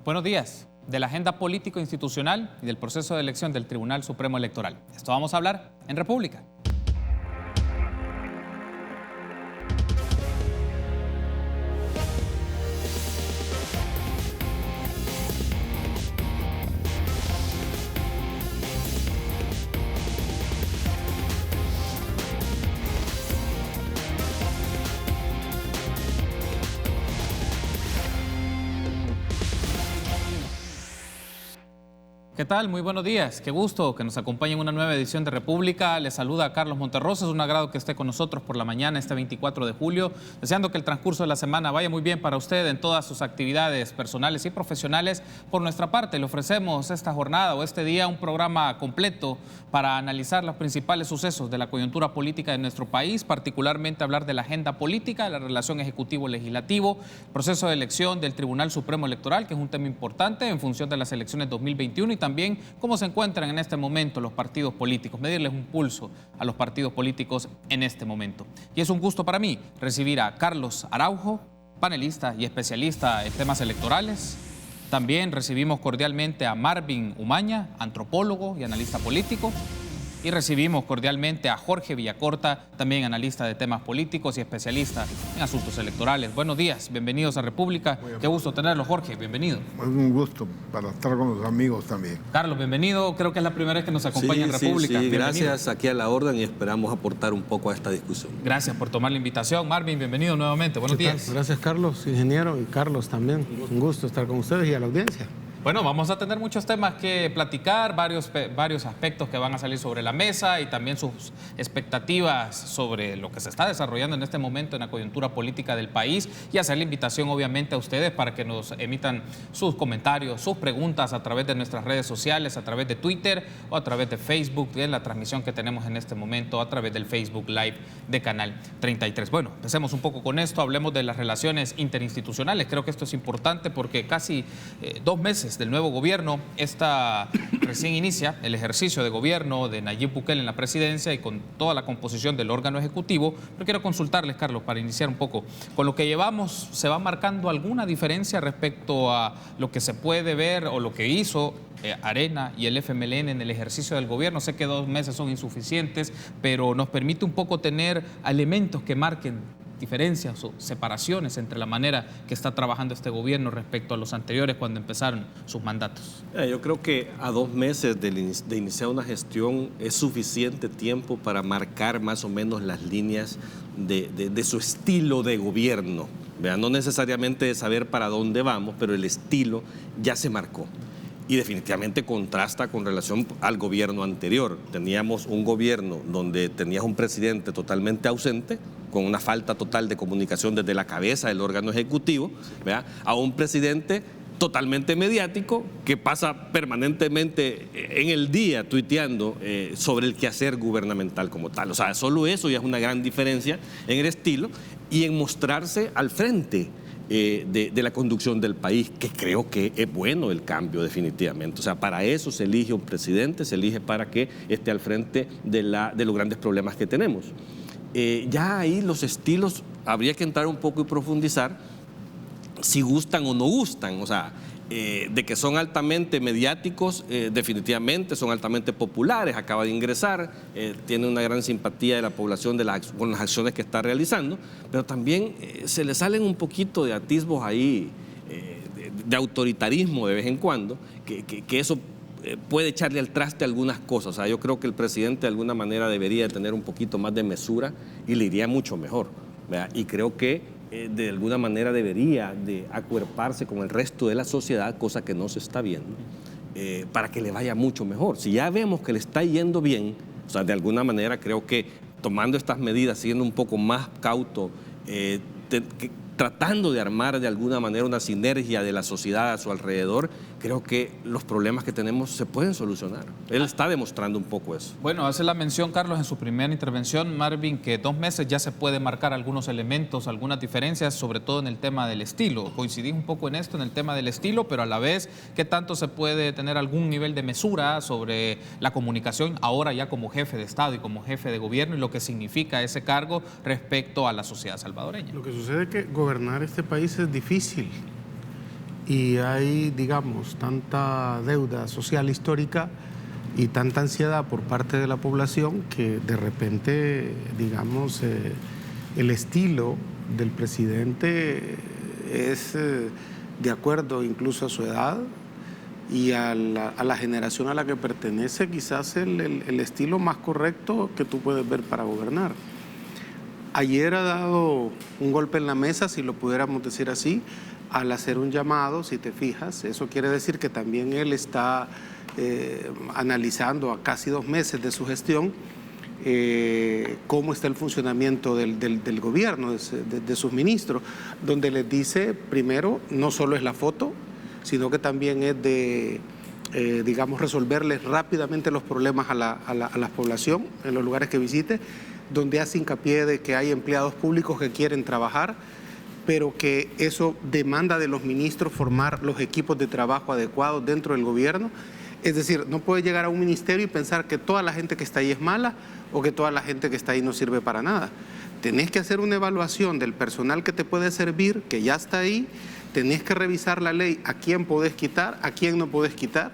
Buenos días. De la agenda político-institucional y del proceso de elección del Tribunal Supremo Electoral. Esto vamos a hablar en República. ¿Qué tal? Muy buenos días. Qué gusto que nos acompañe en una nueva edición de República. Les saluda Carlos Monterrosa. Es un agrado que esté con nosotros por la mañana, este 24 de julio. Deseando que el transcurso de la semana vaya muy bien para usted en todas sus actividades personales y profesionales. Por nuestra parte, le ofrecemos esta jornada o este día un programa completo para analizar los principales sucesos de la coyuntura política de nuestro país, particularmente hablar de la agenda política, la relación ejecutivo-legislativo, proceso de elección del Tribunal Supremo Electoral, que es un tema importante en función de las elecciones 2021 y también cómo se encuentran en este momento los partidos políticos, medirles un pulso a los partidos políticos en este momento. Y es un gusto para mí recibir a Carlos Araujo, panelista y especialista en temas electorales. También recibimos cordialmente a Marvin Umaña, antropólogo y analista político. Y recibimos cordialmente a Jorge Villacorta, también analista de temas políticos y especialista en asuntos electorales. Buenos días, bienvenidos a República. Qué gusto tenerlo, Jorge, bienvenido. Es un gusto para estar con los amigos también. Carlos, bienvenido. Creo que es la primera vez que nos acompaña en República. Sí, gracias, aquí a la orden y esperamos aportar un poco a esta discusión. Gracias por tomar la invitación. Marvin, bienvenido nuevamente. Buenos días. Gracias, Carlos, ingeniero, y Carlos también. Un gusto estar con ustedes y a la audiencia. Bueno, vamos a tener muchos temas que platicar, varios aspectos que van a salir sobre la mesa y también sus expectativas sobre lo que se está desarrollando en este momento en la coyuntura política del país y hacer la invitación obviamente a ustedes para que nos emitan sus comentarios, sus preguntas a través de nuestras redes sociales, a través de Twitter o a través de Facebook, en la transmisión que tenemos en este momento a través del Facebook Live de Canal 33. Bueno, empecemos un poco con esto, hablemos de las relaciones interinstitucionales. Creo que esto es importante porque casi 2 meses del nuevo gobierno, recién inicia el ejercicio de gobierno de Nayib Bukele en la presidencia y con toda la composición del órgano ejecutivo. Pero quiero consultarles, Carlos, para iniciar un poco. Con lo que llevamos, ¿se va marcando alguna diferencia respecto a lo que se puede ver o lo que hizo Arena y el FMLN en el ejercicio del gobierno? Sé que 2 meses son insuficientes, pero nos permite un poco tener elementos que marquen diferencias o separaciones entre la manera que está trabajando este gobierno respecto a los anteriores cuando empezaron sus mandatos. Yo creo que a 2 meses de iniciar una gestión es suficiente tiempo para marcar más o menos las líneas de su estilo de gobierno. Vean, no necesariamente de saber para dónde vamos, pero el estilo ya se marcó. Y definitivamente contrasta con relación al gobierno anterior. Teníamos un gobierno donde tenías un presidente totalmente ausente, con una falta total de comunicación desde la cabeza del órgano ejecutivo, ¿verdad? A un presidente totalmente mediático que pasa permanentemente en el día tuiteando sobre el quehacer gubernamental como tal. O sea, solo eso ya es una gran diferencia en el estilo y en mostrarse al frente de la conducción del país, que creo que es bueno el cambio definitivamente. O sea, para eso se elige un presidente, se elige para que esté al frente de los grandes problemas que tenemos. Ya ahí los estilos habría que entrar un poco y profundizar si gustan o no gustan. O sea, de que son altamente mediáticos, definitivamente son altamente populares, acaba de ingresar, tiene una gran simpatía de la población con las acciones que está realizando, pero también se le salen un poquito de atisbos ahí, de autoritarismo de vez en cuando, que eso puede echarle al traste algunas cosas. O sea, yo creo que el presidente de alguna manera debería tener un poquito más de mesura y le iría mucho mejor, ¿verdad? Y creo que de alguna manera debería de acuerparse con el resto de la sociedad, cosa que no se está viendo, para que le vaya mucho mejor. Si ya vemos que le está yendo bien, o sea, de alguna manera creo que tomando estas medidas, siendo un poco más cauto, tratando de armar de alguna manera una sinergia de la sociedad a su alrededor, creo que los problemas que tenemos se pueden solucionar. Él está demostrando un poco eso. Bueno, hace la mención, Carlos, en su primera intervención, Marvin, que 2 meses ya se puede marcar algunos elementos, algunas diferencias, sobre todo en el tema del estilo. Coincidís un poco en esto, en el tema del estilo, pero a la vez, ¿qué tanto se puede tener algún nivel de mesura sobre la comunicación ahora ya como jefe de Estado y como jefe de gobierno y lo que significa ese cargo respecto a la sociedad salvadoreña? Lo que sucede es que gobernar este país es difícil. y hay, digamos, tanta deuda social histórica y tanta ansiedad por parte de la población que de repente, digamos, el estilo del presidente es de acuerdo incluso a su edad y a la generación a la que pertenece, quizás el estilo más correcto que tú puedes ver para gobernar. Ayer ha dado un golpe en la mesa, si lo pudiéramos decir así, al hacer un llamado, si te fijas. Eso quiere decir que también él está analizando a casi 2 meses de su gestión cómo está el funcionamiento del gobierno, de sus ministros, donde les dice, primero, no solo es la foto, sino que también es de, digamos, resolverles rápidamente los problemas a la población en los lugares que visite, donde hace hincapié de que hay empleados públicos que quieren trabajar, pero que eso demanda de los ministros formar los equipos de trabajo adecuados dentro del gobierno. Es decir, no puede llegar a un ministerio y pensar que toda la gente que está ahí es mala o que toda la gente que está ahí no sirve para nada. Tenés que hacer una evaluación del personal que te puede servir, que ya está ahí. Tenés que revisar la ley, a quién podés quitar, a quién no podés quitar.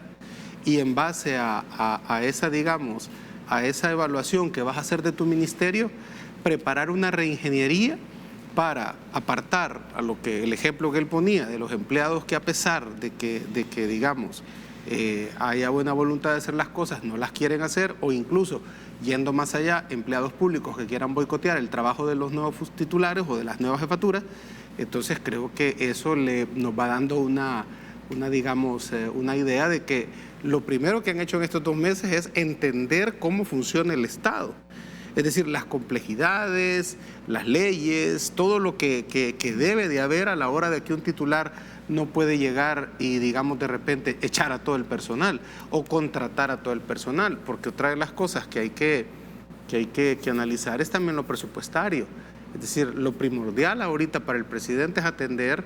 Y en base a esa, digamos, a esa evaluación que vas a hacer de tu ministerio, preparar una reingeniería para apartar a lo que el ejemplo que él ponía de los empleados que, a pesar de que digamos, haya buena voluntad de hacer las cosas, no las quieren hacer, o incluso, yendo más allá, empleados públicos que quieran boicotear el trabajo de los nuevos titulares o de las nuevas jefaturas. Entonces creo que eso nos va dando una idea de que lo primero que han hecho en estos 2 meses es entender cómo funciona el Estado. Es decir, las complejidades, las leyes, todo lo que debe de haber a la hora de que un titular no puede llegar y, digamos, de repente echar a todo el personal o contratar a todo el personal, porque otra de las cosas que hay que analizar es también lo presupuestario. Es decir, lo primordial ahorita para el presidente es atender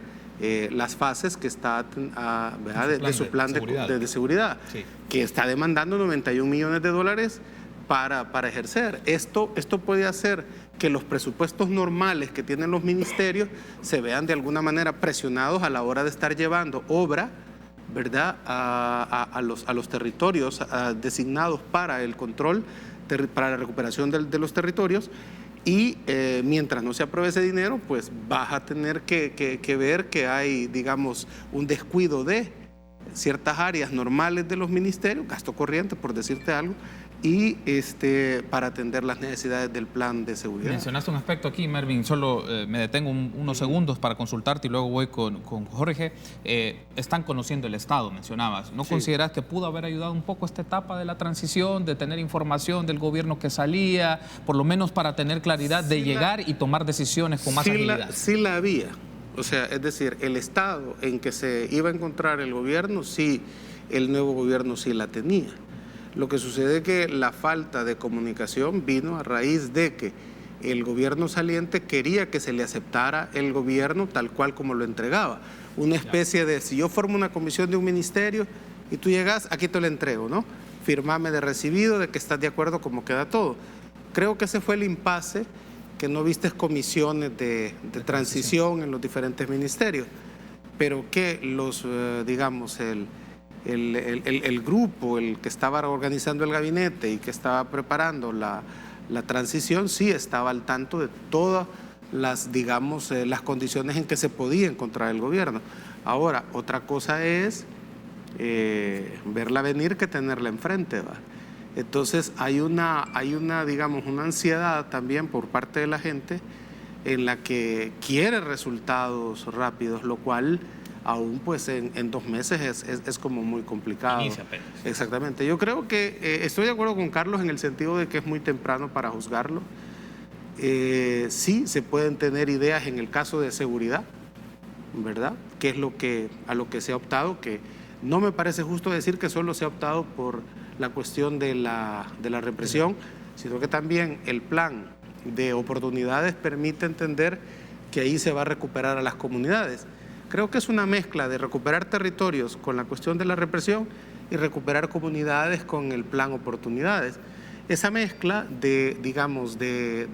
las fases que está de su plan de seguridad, sí, que está demandando $91 millones para ejercer. Esto puede hacer que los presupuestos normales que tienen los ministerios se vean de alguna manera presionados a la hora de estar llevando obra, ¿verdad?, a los territorios designados para el control, para la recuperación de los territorios. Y mientras no se apruebe ese dinero, pues vas a tener que ver que hay, digamos, un descuido de ciertas áreas normales de los ministerios, gasto corriente, por decirte algo, y para atender las necesidades del plan de seguridad. Mencionaste un aspecto aquí, Mervin, solo me detengo unos segundos para consultarte y luego voy con Jorge. Están conociendo el Estado, mencionabas. ¿No consideras que pudo haber ayudado un poco esta etapa de la transición, de tener información del gobierno que salía, por lo menos para tener claridad de llegar y tomar decisiones con más agilidad? Sí la había. O sea, es decir, el estado en que se iba a encontrar el gobierno, sí, el nuevo gobierno sí la tenía. Lo que sucede es que la falta de comunicación vino a raíz de que el gobierno saliente quería que se le aceptara el gobierno tal cual como lo entregaba. Una especie de, si yo formo una comisión de un ministerio y tú llegas, aquí te lo entrego, ¿no? Firmame de recibido, de que estás de acuerdo cómo queda todo. Creo que ese fue el impasse, que no viste comisiones de transición en los diferentes ministerios, pero que los, digamos, el grupo, el que estaba organizando el gabinete y que estaba preparando la transición, sí estaba al tanto de todas las, digamos, las condiciones en que se podía encontrar el gobierno. Ahora, otra cosa es verla venir que tenerla enfrente, ¿va? Entonces hay una, digamos, una ansiedad también por parte de la gente en la que quiere resultados rápidos, lo cual aún pues en 2 meses es como muy complicado. Inicia apenas. Exactamente. Yo creo que estoy de acuerdo con Carlos en el sentido de que es muy temprano para juzgarlo. Sí, se pueden tener ideas en el caso de seguridad, ¿verdad? Que es a lo que se ha optado, que no me parece justo decir que solo se ha optado por la cuestión de la represión, sino que también el plan de oportunidades permite entender que ahí se va a recuperar a las comunidades. Creo que es una mezcla de recuperar territorios con la cuestión de la represión y recuperar comunidades con el plan oportunidades. Esa mezcla de, digamos, de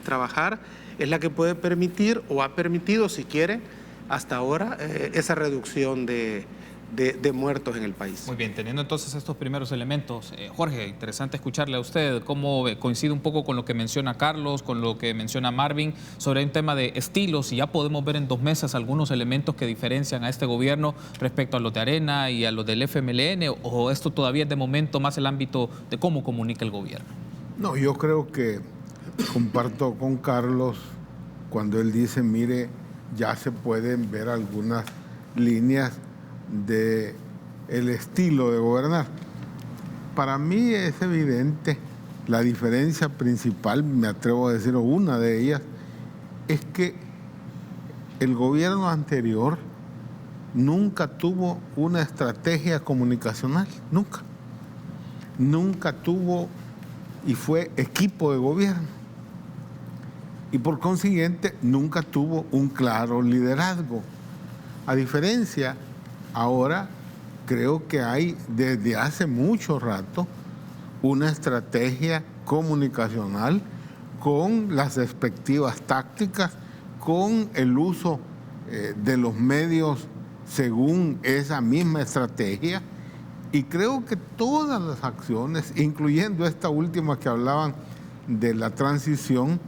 trabajar es la que puede permitir o ha permitido, si quiere, hasta ahora esa reducción de muertos en el país. Muy bien, teniendo entonces estos primeros elementos, Jorge, interesante escucharle a usted cómo coincide un poco con lo que menciona Carlos, con lo que menciona Marvin, sobre un tema de estilos, y ya podemos ver en 2 meses algunos elementos que diferencian a este gobierno respecto a los de Arena y a los del FMLN, o esto todavía es de momento más el ámbito de cómo comunica el gobierno. No, yo creo que comparto con Carlos cuando él dice, mire, ya se pueden ver algunas líneas de el estilo de gobernar. Para mí es evidente la diferencia principal, me atrevo a decir, o una de ellas, es que el gobierno anterior nunca tuvo una estrategia comunicacional, nunca tuvo, y fue equipo de gobierno, y por consiguiente nunca tuvo un claro liderazgo. A diferencia, ahora creo que hay desde hace mucho rato una estrategia comunicacional con las respectivas tácticas, con el uso de los medios según esa misma estrategia, y creo que todas las acciones, incluyendo esta última que hablaban de la transición,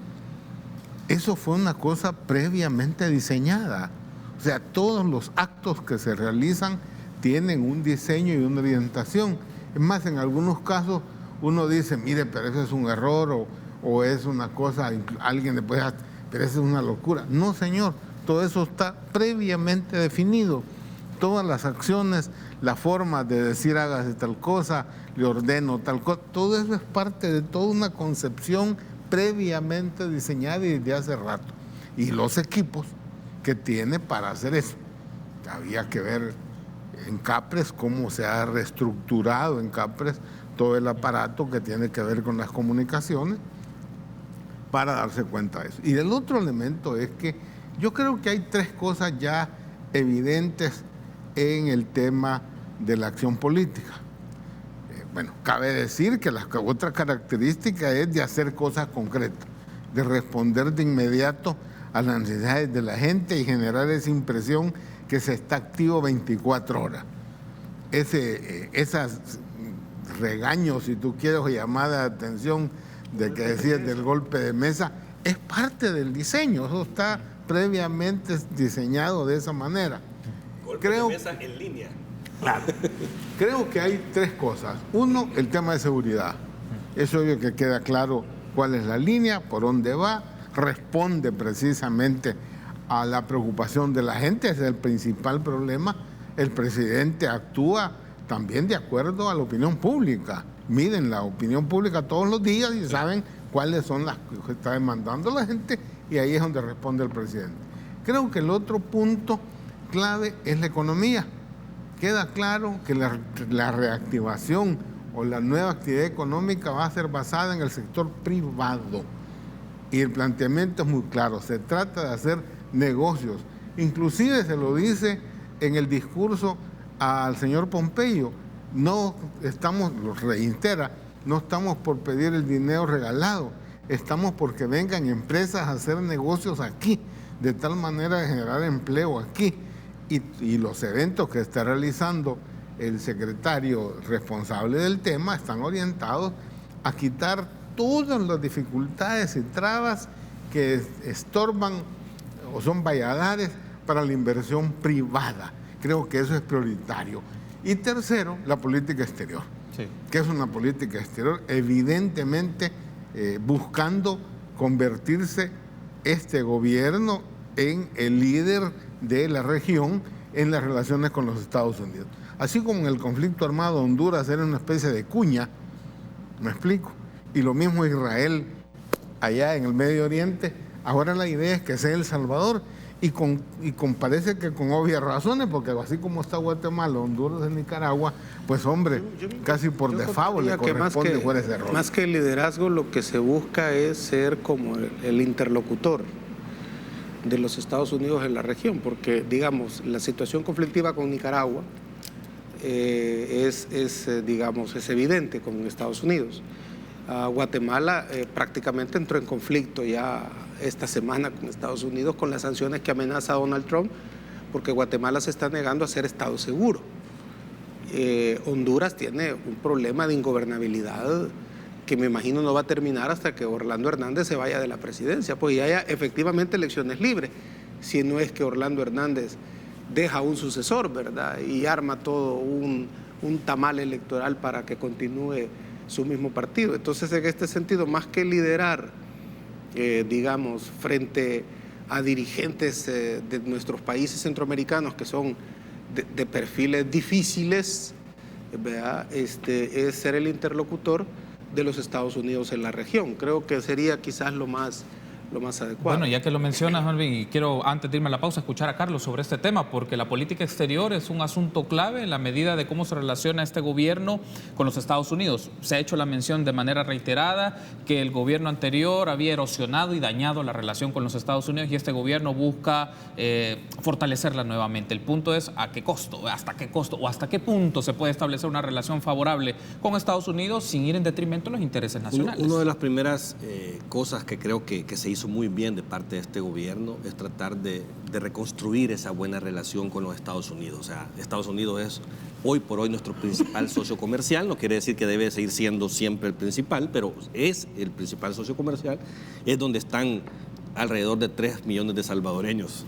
eso fue una cosa previamente diseñada. O sea, todos los actos que se realizan tienen un diseño y una orientación. Es más, en algunos casos uno dice, mire, pero eso es un error o es una cosa, alguien le puede decir, pero eso es una locura. No, señor, todo eso está previamente definido. Todas las acciones, la forma de decir hágase tal cosa, le ordeno tal cosa, todo eso es parte de toda una concepción previamente diseñada y desde hace rato. Y los equipos que tiene para hacer eso. Había que ver en Capres cómo se ha reestructurado en Capres todo el aparato que tiene que ver con las comunicaciones para darse cuenta de eso. Y el otro elemento es que yo creo que hay 3 cosas ya evidentes en el tema de la acción política. Bueno, cabe decir que la otra característica es de hacer cosas concretas, de responder de inmediato a las necesidades de la gente y generar esa impresión que se está activo 24 horas. Esas regaños, si tú quieres, o llamada de atención de que decías del golpe de mesa, es parte del diseño, eso está previamente diseñado de esa manera. Golpe de mesa en línea. Claro. Creo que hay 3 cosas. Uno, el tema de seguridad. Es obvio que queda claro cuál es la línea, por dónde va, responde precisamente a la preocupación de la gente, ese es el principal problema. El presidente actúa también de acuerdo a la opinión pública. Miden la opinión pública todos los días y saben cuáles son las que está demandando la gente, y ahí es donde responde el presidente. Creo que el otro punto clave es la economía. Queda claro que la reactivación o la nueva actividad económica va a ser basada en el sector privado. Y el planteamiento es muy claro, se trata de hacer negocios. Inclusive se lo dice en el discurso al señor Pompeyo, no estamos, lo reitera, no estamos por pedir el dinero regalado, estamos porque vengan empresas a hacer negocios aquí, de tal manera de generar empleo aquí. Y los eventos que está realizando el secretario responsable del tema están orientados a quitar todas las dificultades y trabas que estorban o son valladares para la inversión privada. Creo que eso es prioritario. Y tercero, la política exterior, sí, que es una política exterior evidentemente buscando convertirse este gobierno en el líder de la región en las relaciones con los Estados Unidos. Así como en el conflicto armado de Honduras era una especie de cuña, ¿me explico? Y lo mismo Israel allá en el Medio Oriente, ahora la idea es que sea El Salvador, y parece que con obvias razones, porque así como está Guatemala, Honduras y Nicaragua, pues hombre, casi por default le corresponde fuera ese rol. Más que el liderazgo, lo que se busca es ser como el interlocutor de los Estados Unidos en la región, porque digamos, la situación conflictiva con Nicaragua es evidente con Estados Unidos. Guatemala prácticamente entró en conflicto ya esta semana con Estados Unidos con las sanciones que amenaza Donald Trump porque Guatemala se está negando a ser Estado seguro. Honduras tiene un problema de ingobernabilidad que me imagino no va a terminar hasta que Orlando Hernández se vaya de la presidencia, pues y haya efectivamente elecciones libres, si no es que Orlando Hernández deja un sucesor, ¿verdad? Y arma todo un tamal electoral para que continúe su mismo partido. Entonces, en este sentido, más que liderar, digamos, frente a dirigentes de nuestros países centroamericanos que son de perfiles difíciles, ¿verdad? Es ser el interlocutor de los Estados Unidos en la región. Creo que sería quizás lo más adecuado. Bueno, ya que lo mencionas, Melvin, y quiero antes de irme a la pausa escuchar a Carlos sobre este tema, porque la política exterior es un asunto clave en la medida de cómo se relaciona este gobierno con los Estados Unidos. Se ha hecho la mención de manera reiterada que el gobierno anterior había erosionado y dañado la relación con los Estados Unidos y este gobierno busca fortalecerla nuevamente. El punto es a qué costo, hasta qué costo o hasta qué punto se puede establecer una relación favorable con Estados Unidos sin ir en detrimento de los intereses nacionales. Una de las primeras cosas que creo que se hizo muy bien de parte de este gobierno es tratar de reconstruir esa buena relación con los Estados Unidos. O sea, Estados Unidos es hoy por hoy nuestro principal socio comercial, no quiere decir que debe seguir siendo siempre el principal, pero es el principal socio comercial, es donde están alrededor de 3 millones de salvadoreños,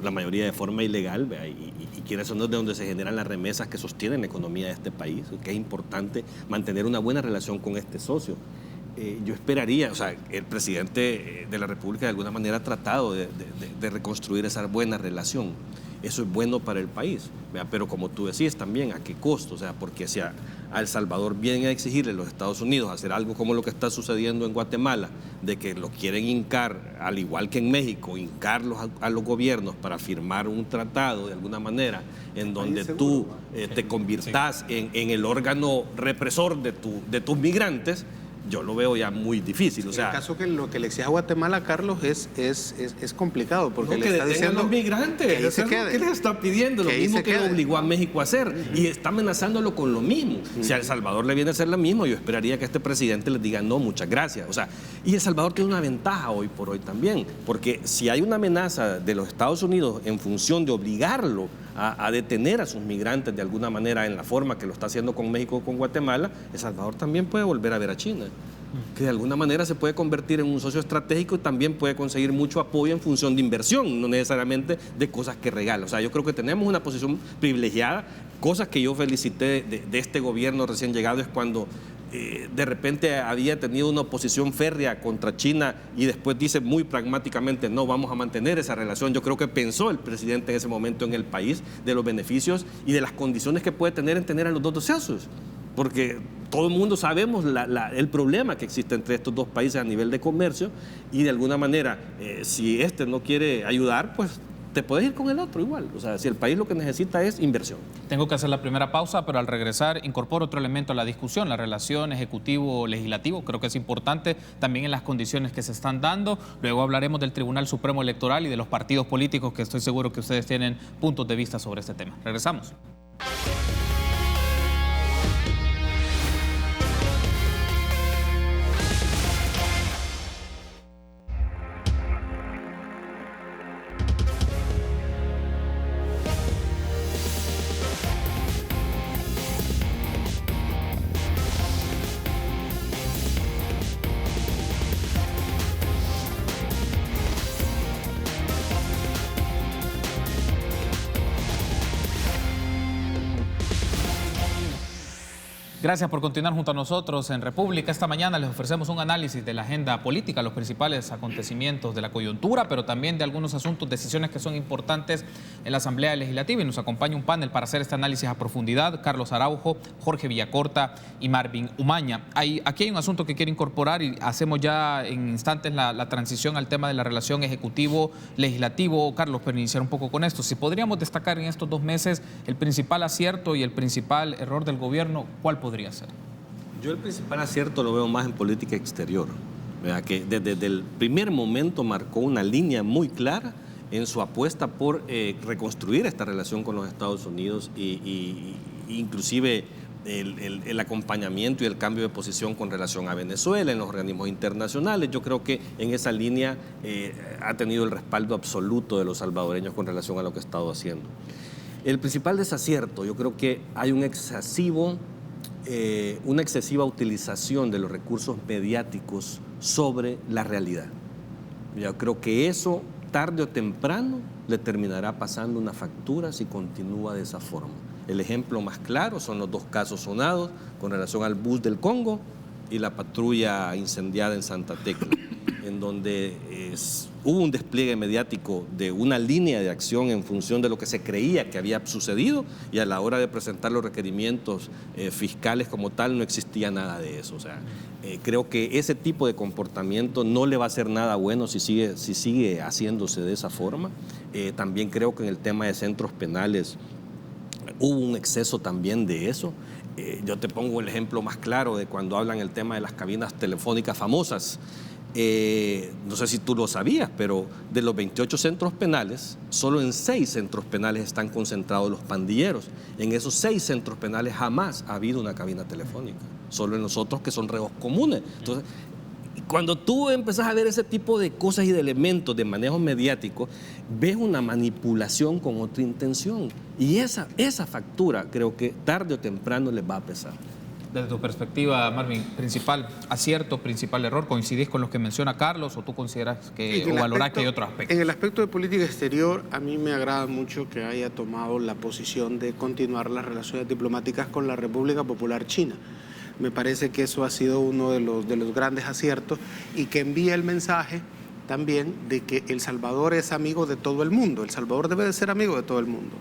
la mayoría de forma ilegal, y quienes son de donde se generan las remesas que sostienen la economía de este país, que es importante mantener una buena relación con este socio. Yo esperaría, o sea, el presidente de la República de alguna manera ha tratado de reconstruir esa buena relación. Eso es bueno para el país, ¿verdad? Pero como tú decías también, ¿a qué costo? O sea, porque si a El Salvador vienen a exigirle a los Estados Unidos hacer algo como lo que está sucediendo en Guatemala, de que lo quieren hincar, al igual que en México, hincarlos a los gobiernos para firmar un tratado de alguna manera en donde tú te conviertas en el órgano represor de tus migrantes, yo lo veo ya muy difícil. O sea, en el caso que lo que le exige a Guatemala, Carlos, es complicado, porque le está diciendo los migrantes, que ahí se quede. ¿Qué les está pidiendo? Lo mismo que obligó a México a hacer, y está amenazándolo con lo mismo. Si a El Salvador le viene a hacer lo mismo, yo esperaría que este presidente les diga no, muchas gracias. O sea, y El Salvador tiene una ventaja hoy por hoy también, porque si hay una amenaza de los Estados Unidos en función de obligarlo a detener a sus migrantes de alguna manera en la forma que lo está haciendo con México o con Guatemala, El Salvador también puede volver a ver a China, que de alguna manera se puede convertir en un socio estratégico y también puede conseguir mucho apoyo en función de inversión, no necesariamente de cosas que regala. O sea, yo creo que tenemos una posición privilegiada. Cosas que yo felicité de este gobierno recién llegado es cuando de repente había tenido una oposición férrea contra China y después dice muy pragmáticamente, no, vamos a mantener esa relación. Yo creo que pensó el presidente en ese momento en el país de los beneficios y de las condiciones que puede tener en tener a los dos socios, porque todo el mundo sabemos el problema que existe entre estos dos países a nivel de comercio y de alguna manera, si este no quiere ayudar, pues te puedes ir con el otro igual. O sea, si el país lo que necesita es inversión. Tengo que hacer la primera pausa, pero al regresar incorporo otro elemento a la discusión, la relación ejecutivo-legislativo. Creo que es importante también en las condiciones que se están dando. Luego hablaremos del Tribunal Supremo Electoral y de los partidos políticos, que estoy seguro que ustedes tienen puntos de vista sobre este tema. Regresamos. Gracias por continuar junto a nosotros en República. Esta mañana les ofrecemos un análisis de la agenda política, los principales acontecimientos de la coyuntura, pero también de algunos asuntos, decisiones que son importantes en la Asamblea Legislativa. Y nos acompaña un panel para hacer este análisis a profundidad: Carlos Araujo, Jorge Villacorta y Marvin Umaña. Aquí hay un asunto que quiero incorporar y hacemos ya en instantes la transición al tema de la relación ejecutivo-legislativo. Carlos, para iniciar un poco con esto, si podríamos destacar en estos 2 meses el principal acierto y el principal error del gobierno, ¿cuál podría ser? Yo el principal acierto lo veo más en política exterior, ¿verdad? Que desde el primer momento marcó una línea muy clara en su apuesta por reconstruir esta relación con los Estados Unidos y inclusive el acompañamiento y el cambio de posición con relación a Venezuela en los organismos internacionales. Yo creo que en esa línea ha tenido el respaldo absoluto de los salvadoreños con relación a lo que ha estado haciendo. El principal desacierto, yo creo que hay una excesiva utilización de los recursos mediáticos sobre la realidad. Yo creo que eso, tarde o temprano, le terminará pasando una factura si continúa de esa forma. El ejemplo más claro son los dos casos sonados con relación al bus del Congo y la patrulla incendiada en Santa Tecla, en donde hubo un despliegue mediático de una línea de acción en función de lo que se creía que había sucedido, y a la hora de presentar los requerimientos fiscales como tal no existía nada de eso. O sea, creo que ese tipo de comportamiento no le va a hacer nada bueno si sigue haciéndose de esa forma. También creo que en el tema de centros penales hubo un exceso también de eso. Yo te pongo el ejemplo más claro de cuando hablan el tema de las cabinas telefónicas famosas. No sé si tú lo sabías, pero de los 28 centros penales, solo en 6 centros penales están concentrados los pandilleros. En esos 6 centros penales jamás ha habido una cabina telefónica, solo en los otros que son reos comunes. Entonces, cuando tú empezás a ver ese tipo de cosas y de elementos de manejo mediático, ves una manipulación con otra intención. Y esa factura creo que tarde o temprano les va a pesar. Desde tu perspectiva, Marvin, principal acierto, principal error, ¿coincidís con lo que menciona Carlos o tú consideras que, o valorás que hay otro aspecto? En el aspecto de política exterior, a mí me agrada mucho que haya tomado la posición de continuar las relaciones diplomáticas con la República Popular China. Me parece que eso ha sido uno de los grandes aciertos, y que envía el mensaje también de que El Salvador es amigo de todo el mundo. El Salvador debe de ser amigo de todo el mundo.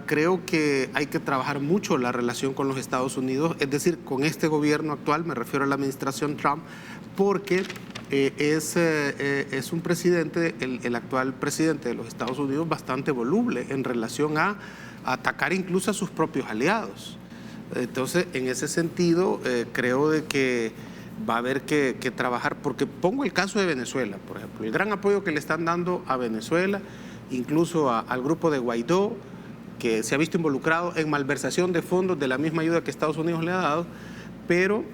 Creo que hay que trabajar mucho la relación con los Estados Unidos, es decir, con este gobierno actual, me refiero a la administración Trump, porque es un presidente, el actual presidente de los Estados Unidos, bastante voluble en relación a atacar incluso a sus propios aliados. Entonces, en ese sentido, creo de que va a haber que trabajar, porque pongo el caso de Venezuela, por ejemplo, el gran apoyo que le están dando a Venezuela, incluso al grupo de Guaidó, que se ha visto involucrado en malversación de fondos de la misma ayuda que Estados Unidos le ha dado, pero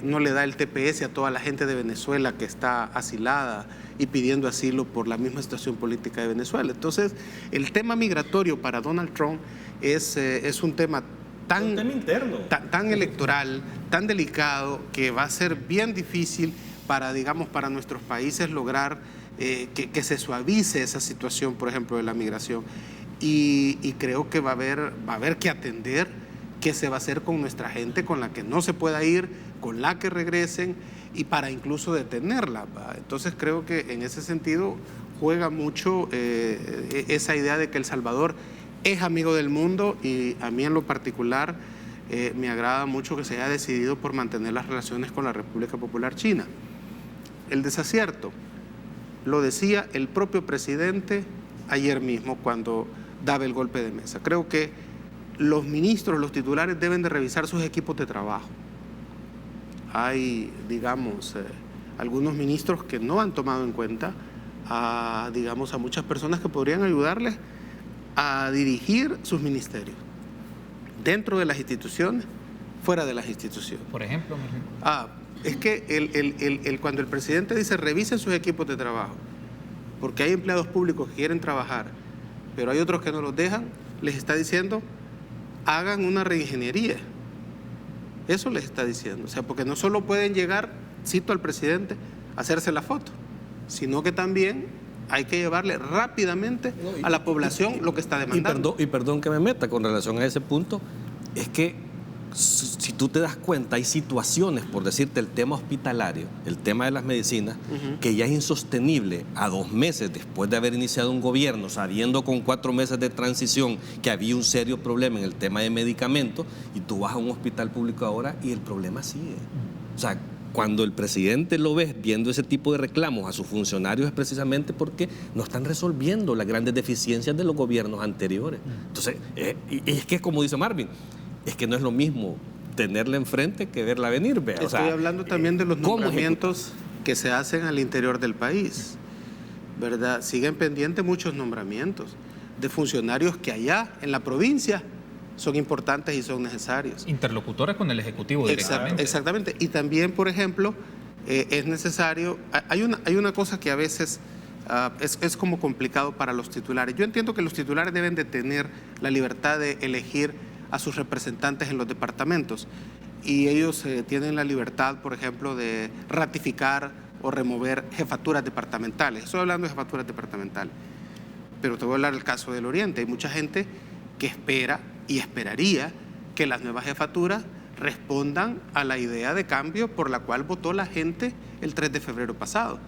no le da el TPS a toda la gente de Venezuela que está asilada y pidiendo asilo por la misma situación política de Venezuela. Entonces, el tema migratorio para Donald Trump es un tema tan electoral, tan delicado, que va a ser bien difícil para nuestros países lograr que se suavice esa situación, por ejemplo, de la migración. Y creo que va a haber que atender qué se va a hacer con nuestra gente, con la que no se pueda ir, con la que regresen, y para incluso detenerla. Entonces creo que en ese sentido juega mucho esa idea de que El Salvador es amigo del mundo, y a mí en lo particular me agrada mucho que se haya decidido por mantener las relaciones con la República Popular China. El desacierto lo decía el propio presidente ayer mismo cuando daba el golpe de mesa. Creo que los ministros, los titulares deben de revisar sus equipos de trabajo. Hay, algunos ministros que no han tomado en cuenta a muchas personas que podrían ayudarles a dirigir sus ministerios, dentro de las instituciones, fuera de las instituciones. Por ejemplo, es que cuando el presidente dice revisen sus equipos de trabajo, porque hay empleados públicos que quieren trabajar, pero hay otros que no los dejan, les está diciendo hagan una reingeniería. Eso les está diciendo. O sea, porque no solo pueden llegar, cito al presidente, a hacerse la foto, sino que también hay que llevarle rápidamente a la población lo que está demandando. Y perdón que me meta con relación a ese punto, es que si tú te das cuenta, hay situaciones, por decirte, el tema hospitalario, el tema de las medicinas, que ya es insostenible a 2 meses después de haber iniciado un gobierno, sabiendo con 4 meses de transición que había un serio problema en el tema de medicamentos, y tú vas a un hospital público ahora y el problema sigue. O sea, cuando el presidente lo ves viendo ese tipo de reclamos a sus funcionarios, es precisamente porque no están resolviendo las grandes deficiencias de los gobiernos anteriores. Entonces, y es que es como dice Marvin, es que no es lo mismo tenerla enfrente que verla venir. Estoy hablando también de los nombramientos que se hacen al interior del país, ¿verdad? Siguen pendientes muchos nombramientos de funcionarios que allá en la provincia son importantes y son necesarios. Interlocutores con el Ejecutivo directamente. Exactamente. Y también, por ejemplo, es necesario, hay una cosa que a veces es como complicado para los titulares. Yo entiendo que los titulares deben de tener la libertad de elegir a sus representantes en los departamentos y ellos tienen la libertad, por ejemplo, de ratificar o remover jefaturas departamentales. Estoy hablando de jefaturas departamentales, pero te voy a hablar del caso del Oriente. Hay mucha gente que espera y esperaría que las nuevas jefaturas respondan a la idea de cambio por la cual votó la gente el 3 de febrero pasado.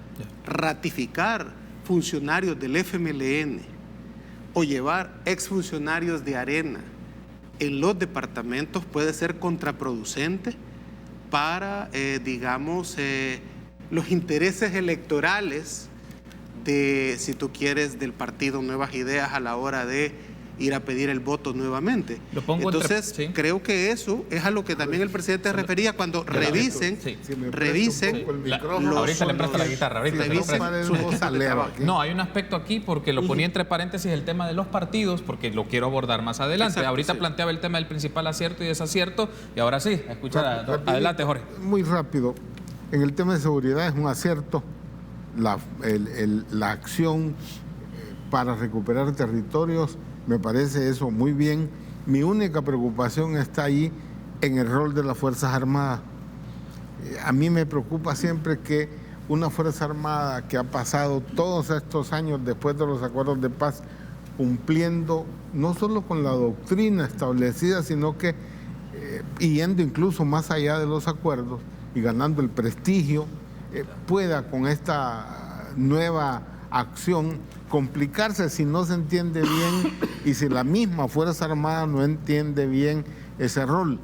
Ratificar funcionarios del FMLN o llevar exfuncionarios de Arena en los departamentos puede ser contraproducente para, los intereses electorales de, si tú quieres, del partido Nuevas Ideas a la hora de ir a pedir el voto nuevamente. Entonces, creo que eso es a lo que también el presidente refería cuando revisen, ahorita le presto la guitarra. No, hay un aspecto aquí porque lo ponía entre paréntesis el tema de los partidos porque lo quiero abordar más adelante. Exacto, ahorita planteaba el tema del principal acierto y desacierto y ahora sí, escucha, adelante Jorge. Muy rápido. En el tema de seguridad es un acierto la acción para recuperar territorios. Me parece eso muy bien. Mi única preocupación está ahí en el rol de las Fuerzas Armadas. A mí me preocupa siempre que una Fuerza Armada que ha pasado todos estos años después de los acuerdos de paz cumpliendo no solo con la doctrina establecida, sino que yendo incluso más allá de los acuerdos y ganando el prestigio, pueda con esta nueva acción complicarse si no se entiende bien y si la misma Fuerza Armada no entiende bien ese rol.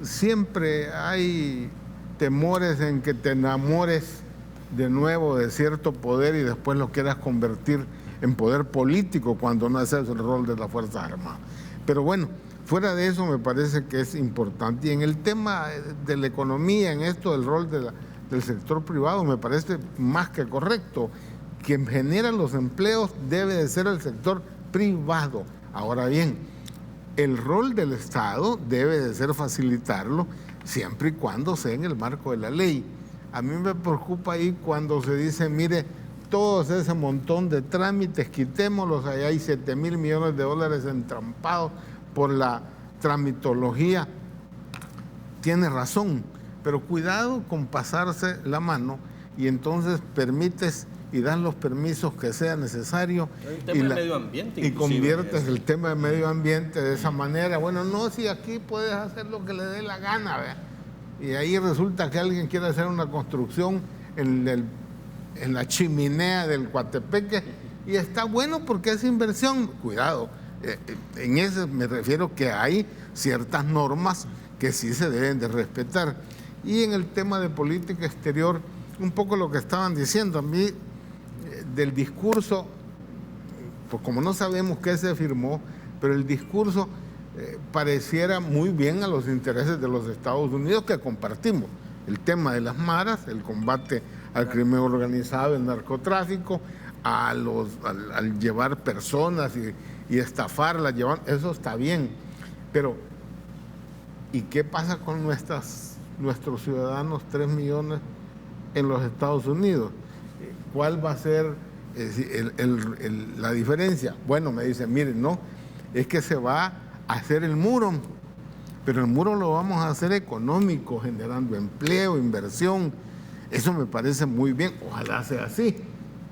Siempre hay temores en que te enamores de nuevo de cierto poder y después lo quieras convertir en poder político cuando no haces el rol de las Fuerzas Armadas. Pero bueno, fuera de eso me parece que es importante. Y en el tema de la economía, en esto del rol del sector privado, me parece más que correcto. Quien genera los empleos debe de ser el sector privado. Ahora bien, el rol del Estado debe de ser facilitarlo siempre y cuando sea en el marco de la ley. A mí me preocupa ahí cuando se dice, mire, todos ese montón de trámites, quitémoslos, allá hay 7,000 millones de dólares entrampados por la tramitología. Tiene razón, pero cuidado con pasarse la mano y entonces permites y dan los permisos que sea necesario y conviertes el tema de medio ambiente de esa manera. Bueno, no, si aquí puedes hacer lo que le dé la gana, ¿verdad? Y ahí resulta que alguien quiere hacer una construcción en la chimenea del Coatepeque y está bueno porque es inversión. Cuidado, en eso me refiero que hay ciertas normas que sí se deben de respetar. Y en el tema de política exterior, un poco lo que estaban diciendo, a mí del discurso, pues como no sabemos qué se firmó, pero el discurso pareciera muy bien a los intereses de los Estados Unidos que compartimos. El tema de las maras, el combate al crimen organizado, el narcotráfico, al llevar personas y estafarlas, eso está bien. Pero, ¿y qué pasa con nuestros ciudadanos, 3 millones en los Estados Unidos? ¿Cuál va a ser la diferencia? Bueno, me dicen, miren, no, es que se va a hacer el muro, pero el muro lo vamos a hacer económico, generando empleo, inversión. Eso me parece muy bien, ojalá sea así.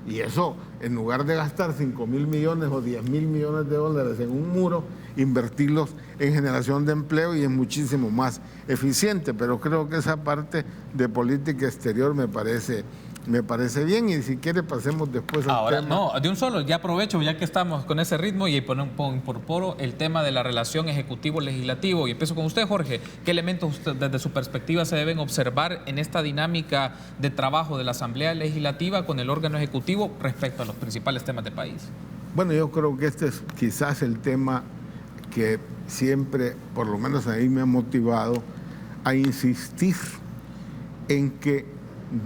Y eso, en lugar de gastar 5,000 millones o 10,000 millones de dólares en un muro, invertirlos en generación de empleo y es muchísimo más eficiente. Pero creo que esa parte de política exterior me parece bien y si quiere pasemos después al Ahora, tema. no, de un solo, ya aprovecho, ya que estamos con ese ritmo y incorporo el tema de la relación ejecutivo-legislativo y empiezo con usted, Jorge. ¿Qué elementos usted, desde su perspectiva se deben observar en esta dinámica de trabajo de la Asamblea Legislativa con el órgano ejecutivo respecto a los principales temas del país? Bueno, yo creo que este es quizás el tema que siempre, por lo menos a mí me ha motivado a insistir en que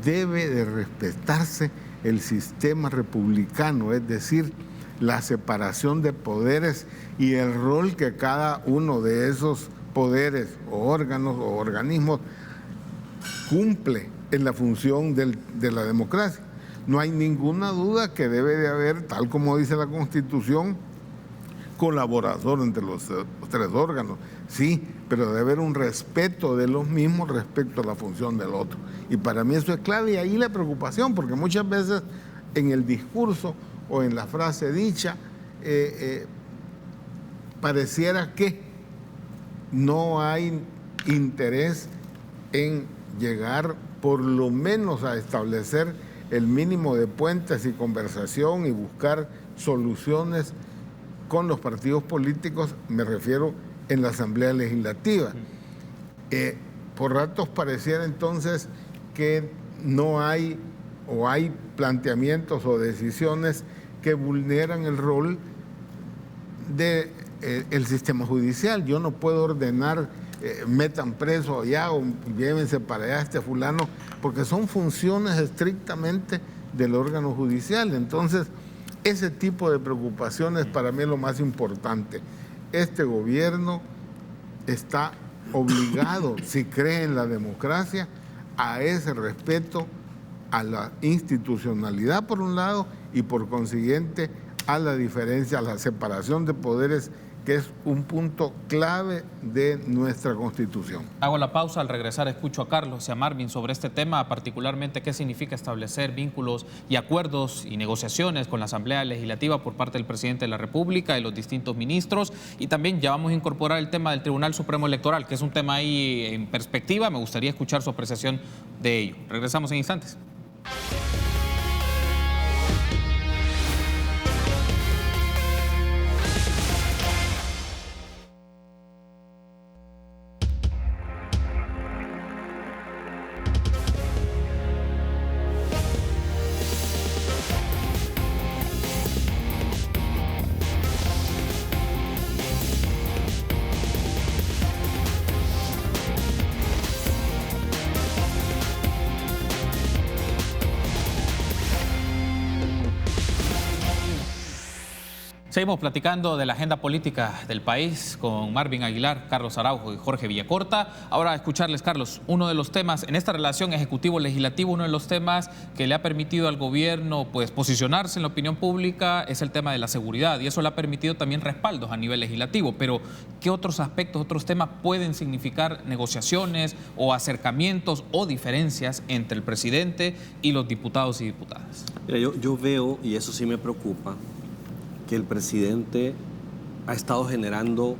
debe de respetarse el sistema republicano, es decir, la separación de poderes y el rol que cada uno de esos poderes o órganos o organismos cumple en la función de la democracia. No hay ninguna duda que debe de haber, tal como dice la Constitución, colaborador entre los tres órganos, sí, pero debe haber un respeto de los mismos respecto a la función del otro. Y para mí eso es clave, y ahí la preocupación, porque muchas veces en el discurso o en la frase dicha, pareciera que no hay interés en llegar por lo menos a establecer el mínimo de puentes y conversación y buscar soluciones con los partidos políticos, me refiero en la Asamblea Legislativa. Por ratos pareciera entonces que no hay o hay planteamientos o decisiones que vulneran el rol del sistema judicial. Yo no puedo ordenar metan preso allá o llévense para allá a este fulano, porque son funciones estrictamente del órgano judicial. Entonces, ese tipo de preocupaciones para mí es lo más importante. Este gobierno está obligado, si cree en la democracia, a ese respeto a la institucionalidad por un lado y por consiguiente a la diferencia, a la separación de poderes, que es un punto clave de nuestra Constitución. Hago la pausa, al regresar escucho a Carlos y a Marvin sobre este tema, particularmente qué significa establecer vínculos y acuerdos y negociaciones con la Asamblea Legislativa por parte del presidente de la República y los distintos ministros, y también ya vamos a incorporar el tema del Tribunal Supremo Electoral, que es un tema ahí en perspectiva. Me gustaría escuchar su apreciación de ello. Regresamos en instantes. Seguimos platicando de la agenda política del país con Marvin Aguilar, Carlos Araujo y Jorge Villacorta. Ahora, escucharles, Carlos, uno de los temas en esta relación ejecutivo-legislativo, uno de los temas que le ha permitido al gobierno posicionarse en la opinión pública es el tema de la seguridad, y eso le ha permitido también respaldos a nivel legislativo. Pero, ¿qué otros aspectos, otros temas pueden significar negociaciones o acercamientos o diferencias entre el presidente y los diputados y diputadas? Mira, yo veo, y eso sí me preocupa, que el presidente ha estado generando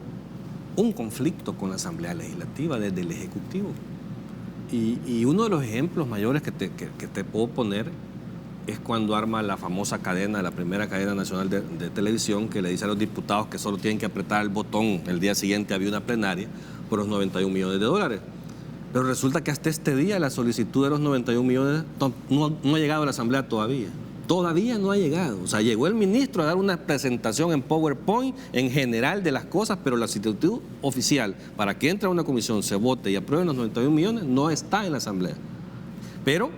un conflicto con la Asamblea Legislativa desde el Ejecutivo. Y uno de los ejemplos mayores que te puedo poner es cuando arma la famosa cadena, la primera cadena nacional de televisión, que le dice a los diputados que solo tienen que apretar el botón. El día siguiente había una plenaria por los 91 millones de dólares. Pero resulta que hasta este día la solicitud de los 91 millones no ha llegado a la Asamblea todavía. Todavía no ha llegado. O sea, llegó el ministro a dar una presentación en PowerPoint en general de las cosas, pero la solicitud oficial para que entre a una comisión, se vote y apruebe los 91 millones no está en la Asamblea. Pero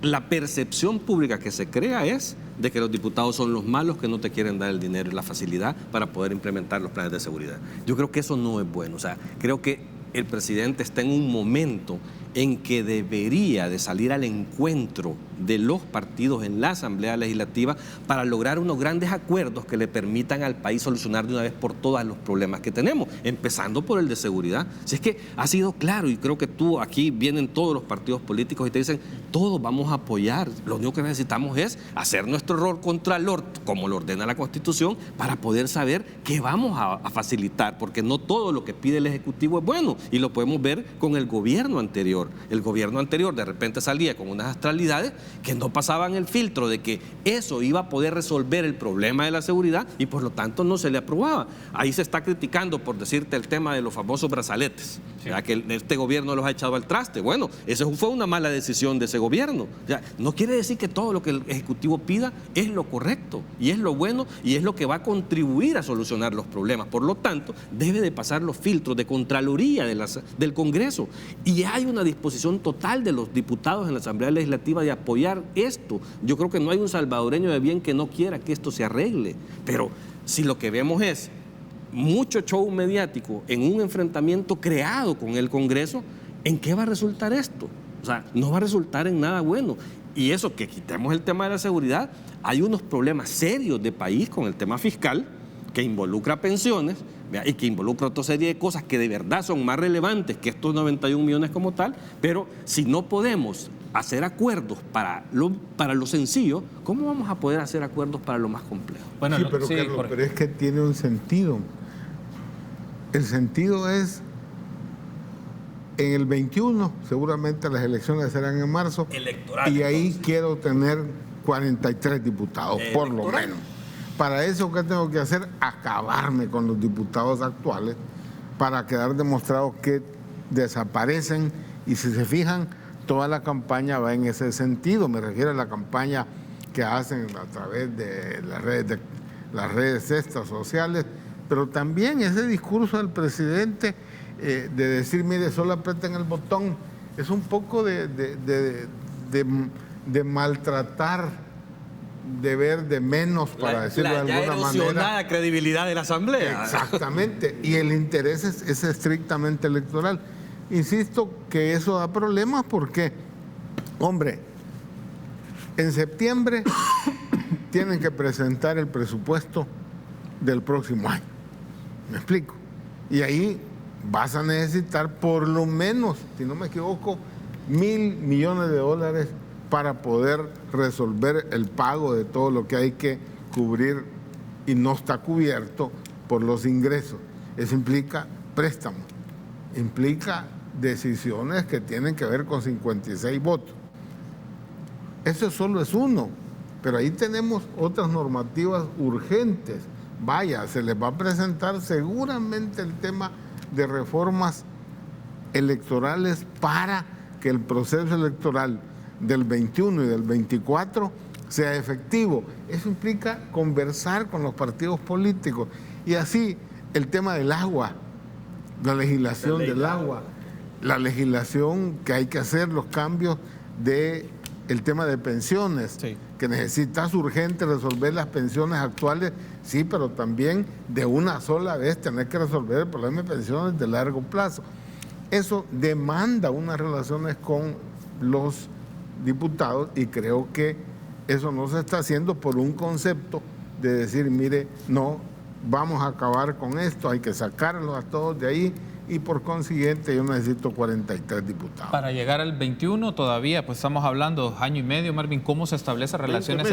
la percepción pública que se crea es de que los diputados son los malos que no te quieren dar el dinero y la facilidad para poder implementar los planes de seguridad. Yo creo que eso no es bueno. O sea, creo que el presidente está en un momento en que debería de salir al encuentro de los partidos en la Asamblea Legislativa para lograr unos grandes acuerdos que le permitan al país solucionar de una vez por todas los problemas que tenemos, empezando por el de seguridad. Si es que ha sido claro, y creo que aquí vienen todos los partidos políticos y te dicen, todos vamos a apoyar, lo único que necesitamos es hacer nuestro rol contralor, como lo ordena la Constitución, para poder saber qué vamos a facilitar, porque no todo lo que pide el Ejecutivo es bueno, y lo podemos ver con el gobierno anterior. El gobierno anterior de repente salía con unas astralidades que no pasaban el filtro de que eso iba a poder resolver el problema de la seguridad y por lo tanto no se le aprobaba. Ahí se está criticando, por decirte, el tema de los famosos brazaletes, sí, que este gobierno los ha echado al traste. Bueno, eso fue una mala decisión de ese gobierno. O sea, no quiere decir que todo lo que el Ejecutivo pida es lo correcto y es lo bueno y es lo que va a contribuir a solucionar los problemas. Por lo tanto, debe de pasar los filtros de Contraloría del Congreso, y hay una disposición total de los diputados en la Asamblea Legislativa de apoyar apoyar esto. Yo creo que no hay un salvadoreño de bien que no quiera que esto se arregle, pero si lo que vemos es mucho show mediático en un enfrentamiento creado con el Congreso, ¿en qué va a resultar esto? O sea, no va a resultar en nada bueno. Y eso, que quitemos el tema de la seguridad, hay unos problemas serios de país con el tema fiscal que involucra pensiones, ¿vea? Y que involucra otra serie de cosas que de verdad son más relevantes que estos 91 millones como tal, pero si no podemos hacer acuerdos para lo sencillo, ¿cómo vamos a poder hacer acuerdos para lo más complejo? Bueno, sí, pero, sí, Carlos, pero es que tiene un sentido. El sentido es, en el 21, seguramente las elecciones serán en marzo, Electoral, y ahí entonces. quiero tener 43 diputados, por lo menos. Para eso, ¿qué tengo que hacer? Acabarme con los diputados actuales para quedar demostrado que desaparecen, y si se fijan, toda la campaña va en ese sentido. Me refiero a la campaña que hacen a través de las redes estas sociales, pero también ese discurso del presidente de decir, mire, solo aprieten el botón, es un poco de maltratar, de ver de menos, para decirlo de alguna manera. La credibilidad de la Asamblea. Exactamente, y el interés es estrictamente electoral. Insisto que eso da problemas porque, hombre, en septiembre tienen que presentar el presupuesto del próximo año. ¿Me explico? Y ahí vas a necesitar por lo menos, si no me equivoco, $1,000 millones para poder resolver el pago de todo lo que hay que cubrir y no está cubierto por los ingresos. Eso implica préstamos, implica decisiones que tienen que ver con 56 votos. Eso solo es uno, pero ahí tenemos otras normativas urgentes. Vaya, se les va a presentar seguramente el tema de reformas electorales para que el proceso electoral del 21 y del 24 sea efectivo. Eso implica conversar con los partidos políticos. Y así, el tema del agua, la legislación del agua, la legislación que hay que hacer, los cambios del tema de pensiones, Sí. que necesitas urgente resolver las pensiones actuales, sí, pero también de una sola vez tener que resolver el problema de pensiones de largo plazo. Eso demanda unas relaciones con los diputados y creo que eso no se está haciendo por un concepto de decir, mire, no, vamos a acabar con esto, hay que sacarlos a todos de ahí y por consiguiente yo necesito 43 diputados. Para llegar al 21 todavía, pues estamos hablando año y medio, Marvin, ¿cómo se establecen relaciones,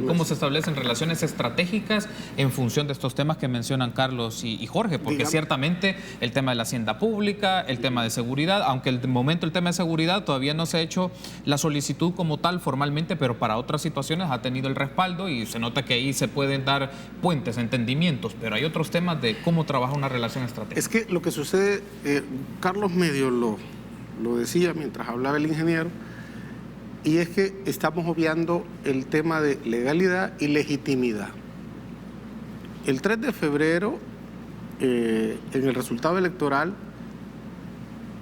cómo se establecen relaciones estratégicas en función de estos temas que mencionan Carlos y Jorge? Porque ciertamente el tema de la hacienda pública, el tema de seguridad, aunque el momento el tema de seguridad todavía no se ha hecho la solicitud como tal formalmente, pero para otras situaciones ha tenido el respaldo y se nota que ahí se pueden dar puentes, entendimientos, pero hay otros temas de cómo trabaja una relación estratégica. Es que lo que sucede, Carlos medio lo decía mientras hablaba el ingeniero, y es que estamos obviando el tema de legalidad y legitimidad. El 3 de febrero, en el resultado electoral,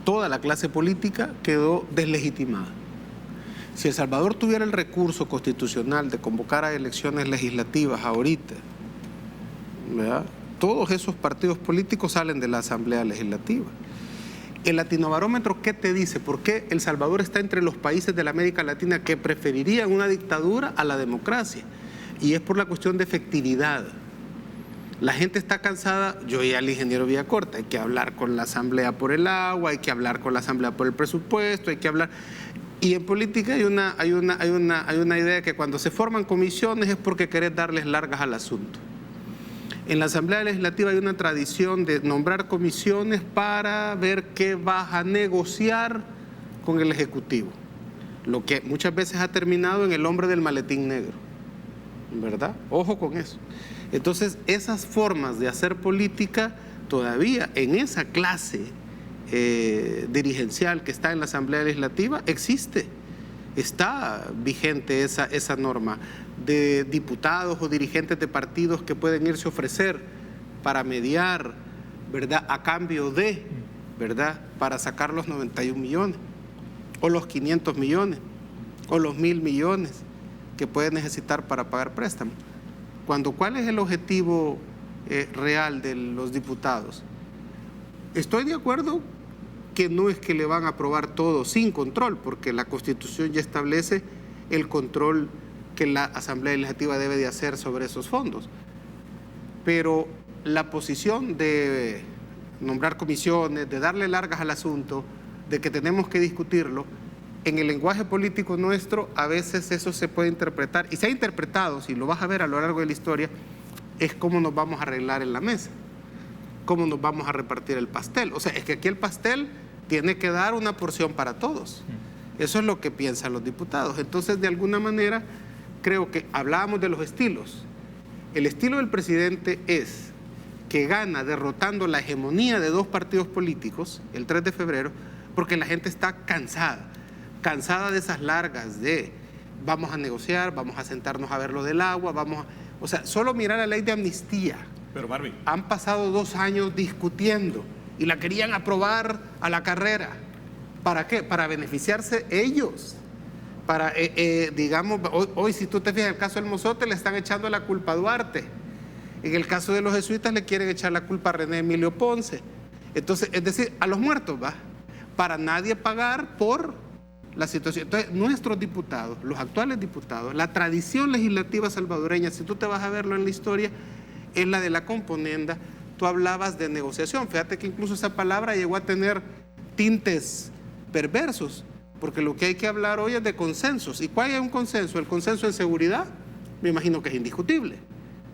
toda la clase política quedó deslegitimada. Si El Salvador tuviera el recurso constitucional de convocar a elecciones legislativas ahorita, ¿verdad?, todos esos partidos políticos salen de la Asamblea Legislativa. El Latinobarómetro, ¿qué te dice? ¿Por qué El Salvador está entre los países de la América Latina que preferirían una dictadura a la democracia? Y es por la cuestión de efectividad. La gente está cansada, yo oí al ingeniero Villacorta, hay que hablar con la Asamblea por el agua, hay que hablar con la Asamblea por el presupuesto, hay que hablar... Y en política hay una idea que cuando se forman comisiones es porque querés darles largas al asunto. En la Asamblea Legislativa hay una tradición de nombrar comisiones para ver qué vas a negociar con el Ejecutivo, lo que muchas veces ha terminado en el hombre del maletín negro, ¿verdad? Ojo con eso. Entonces, esas formas de hacer política todavía en esa clase dirigencial que está en la Asamblea Legislativa existe, está vigente esa norma de diputados o dirigentes de partidos que pueden irse a ofrecer para mediar, ¿verdad?, a cambio de, ¿verdad?, para sacar los 91 millones o los 500 millones. o los 1.000 millones que puede necesitar para pagar préstamos. ¿Cuál es el objetivo real de los diputados? Estoy de acuerdo que no es que le van a aprobar todo sin control, porque la Constitución ya establece el control que la Asamblea Legislativa debe de hacer sobre esos fondos. Pero la posición de nombrar comisiones, de darle largas al asunto, de que tenemos que discutirlo, en el lenguaje político nuestro a veces eso se puede interpretar, y se ha interpretado, si lo vas a ver a lo largo de la historia, es cómo nos vamos a arreglar en la mesa, cómo nos vamos a repartir el pastel. O sea, es que aquí el pastel tiene que dar una porción para todos. Eso es lo que piensan los diputados. Entonces, de alguna manera, creo que hablábamos de los estilos. El estilo del presidente es que gana derrotando la hegemonía de 2 partidos políticos el 3 de febrero, porque la gente está cansada de esas largas de vamos a negociar, vamos a sentarnos a ver lo del agua, o sea, solo mirar la ley de amnistía. Pero Barbie, Han pasado 2 años discutiendo y la querían aprobar a la carrera. ¿Para qué? Para beneficiarse ellos. Para, digamos, hoy si tú te fijas, en el caso del Mozote le están echando la culpa a Duarte. En el caso de los jesuitas le quieren echar la culpa a René Emilio Ponce. Entonces, es decir, a los muertos, ¿va? Para nadie pagar por la situación. Entonces, nuestros diputados, los actuales diputados, la tradición legislativa salvadoreña, si tú te vas a verlo en la historia, es la de la componenda. Tú hablabas de negociación. Fíjate que incluso esa palabra llegó a tener tintes perversos, porque lo que hay que hablar hoy es de consensos. ¿Y cuál es un consenso? El consenso en seguridad, me imagino que es indiscutible.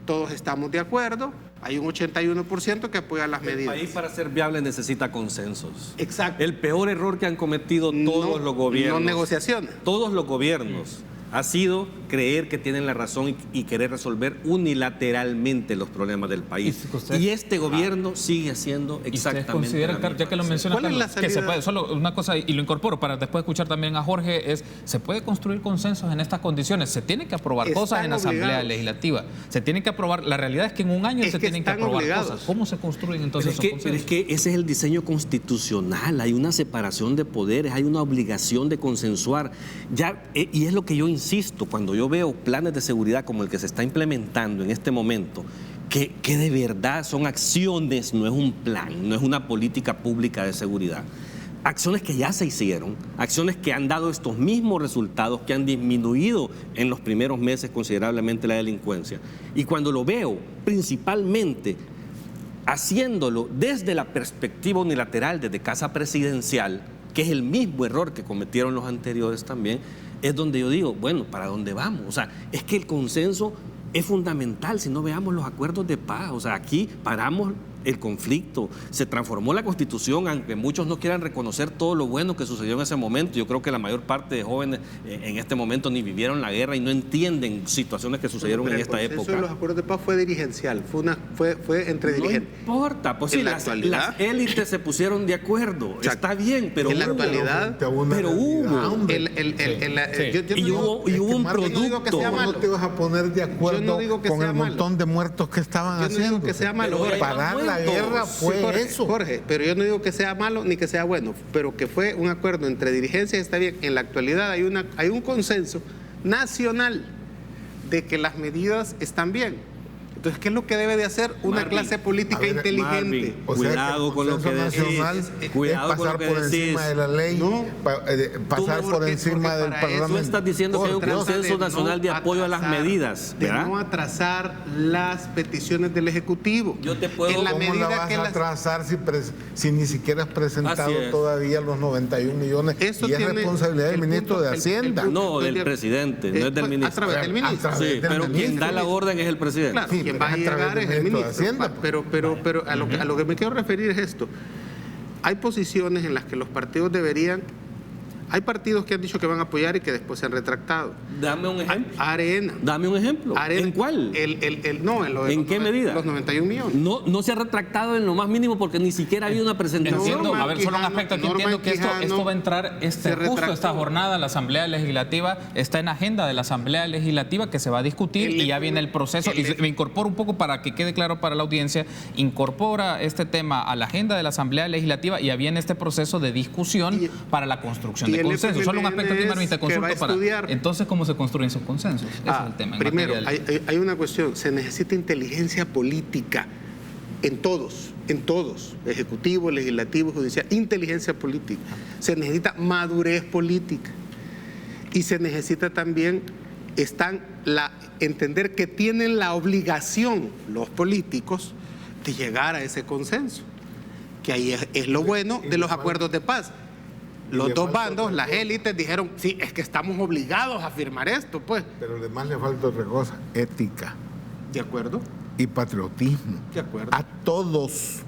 Todos estamos de acuerdo, hay un 81% que apoya las medidas. El país para ser viable necesita consensos. Exacto. El peor error que han cometido todos los gobiernos. No negociaciones. Todos los gobiernos ha sido creer que tienen la razón y querer resolver unilateralmente los problemas del país. Y este gobierno sigue haciendo exactamente ¿Y usted considera, la misma ya que lo menciona, ¿Cuál es la Carlos, que se salida? puede, solo una cosa, y lo incorporo para después escuchar también a Jorge, es, ¿se puede construir consensos en estas condiciones? Se tienen que aprobar Están cosas en la Asamblea obligados. Legislativa. Se tienen que aprobar, la realidad es que en un año Es se que tienen que están aprobar obligados. cosas. ¿Cómo se construyen entonces Pero esos es consensos? que ese es el diseño constitucional, hay una separación de poderes, hay una obligación de consensuar. Y es lo que yo insisto, cuando yo veo planes de seguridad como el que se está implementando en este momento, que de verdad son acciones, no es un plan, no es una política pública de seguridad. Acciones que ya se hicieron, acciones que han dado estos mismos resultados, que han disminuido en los primeros meses considerablemente la delincuencia. Y cuando lo veo, principalmente haciéndolo desde la perspectiva unilateral, desde Casa Presidencial, que es el mismo error que cometieron los anteriores también, es donde yo digo, bueno, ¿para dónde vamos? O sea, es que el consenso es fundamental, si no veamos los acuerdos de paz. O sea, aquí paramos el conflicto, se transformó la Constitución, aunque muchos no quieran reconocer todo lo bueno que sucedió en ese momento. Yo creo que la mayor parte de jóvenes en este momento ni vivieron la guerra y no entienden situaciones que sucedieron en esta época. El consenso de los acuerdos de paz fue dirigencial, fue entre dirigentes. No importa, pues sí, En la las actualidad, élites se pusieron de acuerdo, está bien, pero en la actualidad, pero hubo. Y hubo un Marvin, no digo que producto. sea malo. ¿Cómo te vas a poner de Yo acuerdo no digo que con sea el malo. montón de muertos que estaban Yo no haciendo? digo que sea malo, Pero Jorge. Parar la muertos. guerra fue Jorge, eso. Jorge, pero yo no digo que sea malo ni que sea bueno, pero que fue un acuerdo entre dirigencias, está bien. En la actualidad hay un consenso nacional de que las medidas están bien. Entonces, ¿qué es lo que debe de hacer una Marvin, clase política a ver, inteligente? Marvin, O sea, cuidado que con lo que el consenso decís. nacional Cuidado es con pasar lo que por decís. encima de la ley, No. pasar por porque encima del para eso Parlamento. Tú estás diciendo que hay un Trata consenso de nacional de no apoyo a las atrasar, medidas, de ¿verdad? no atrasar las peticiones del Ejecutivo. Yo te puedo- En la ¿Cómo la medida vas que a las... atrasar si ni siquiera has presentado Así es. todavía los 91 millones? Eso Y es tiene responsabilidad del el ministro punto- de Hacienda. No, Estoy del de- presidente, no es del ministro. A través del ministro. A Sí, través del pero quien da la ministro. orden es el presidente. Claro, Sí, quien pero va a es a través llegar del es el ministro de ministro. Hacienda. Pero a lo que me quiero referir es esto. Hay posiciones en las que los partidos deberían... Hay partidos que han dicho que van a apoyar y que después se han retractado. Dame un ejemplo. Arena. Dame un ejemplo. Arena. ¿En cuál? ¿En qué medida? Los 91 millones. No se ha retractado en lo más mínimo porque ni siquiera había una presentación. Entiendo, Norman a ver, solo un aspecto, aquí Norman entiendo que esto Quijano va a entrar, se justo retractó. esta jornada, la Asamblea Legislativa está en agenda de la Asamblea Legislativa que se va a discutir y ya viene el proceso, y me incorporo un poco para que quede claro para la audiencia, incorpora este tema a la agenda de la Asamblea Legislativa y ya viene este proceso de discusión para la construcción de consensos. Solo un aspecto que me que va a estudiar. Entonces, ¿cómo se construyen esos consensos? Ese es el tema. Primero, hay una cuestión. Se necesita inteligencia política en todos, ejecutivo, legislativo, judicial, inteligencia política. Se necesita madurez política y se necesita también entender que tienen la obligación los políticos de llegar a ese consenso, que ahí es lo bueno de los acuerdos de paz. Los dos bandos, las élites, dijeron, sí, es que estamos obligados a firmar esto, pues. Pero además le falta otra cosa, ética. ¿De acuerdo? Y patriotismo. De acuerdo. A todos.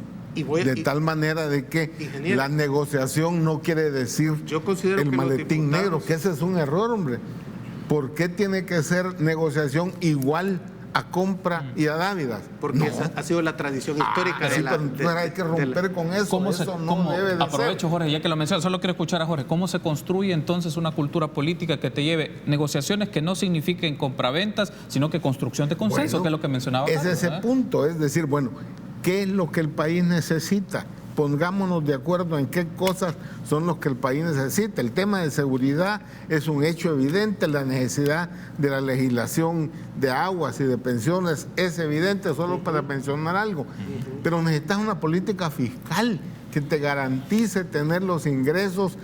Tal manera de que ingeniero, la negociación no quiere decir el maletín negro, que ese es un error, hombre. ¿Por qué tiene que ser negociación igual a compra y a dávidas? Porque esa ha sido la tradición histórica de la... Pero hay que romper con eso. Eso no debe de aprovecho, ser. Jorge, ya que lo mencionas, solo quiero escuchar a Jorge. ¿Cómo se construye entonces una cultura política que te lleve negociaciones que no signifiquen compraventas, sino que construcción de consenso, que es lo que mencionaba? Es ese punto, es decir, bueno, ¿qué es lo que el país necesita? Pongámonos de acuerdo en qué cosas son los que el país necesita. El tema de seguridad es un hecho evidente, la necesidad de la legislación de aguas y de pensiones es evidente, solo para mencionar algo. Pero necesitas una política fiscal que te garantice tener los ingresos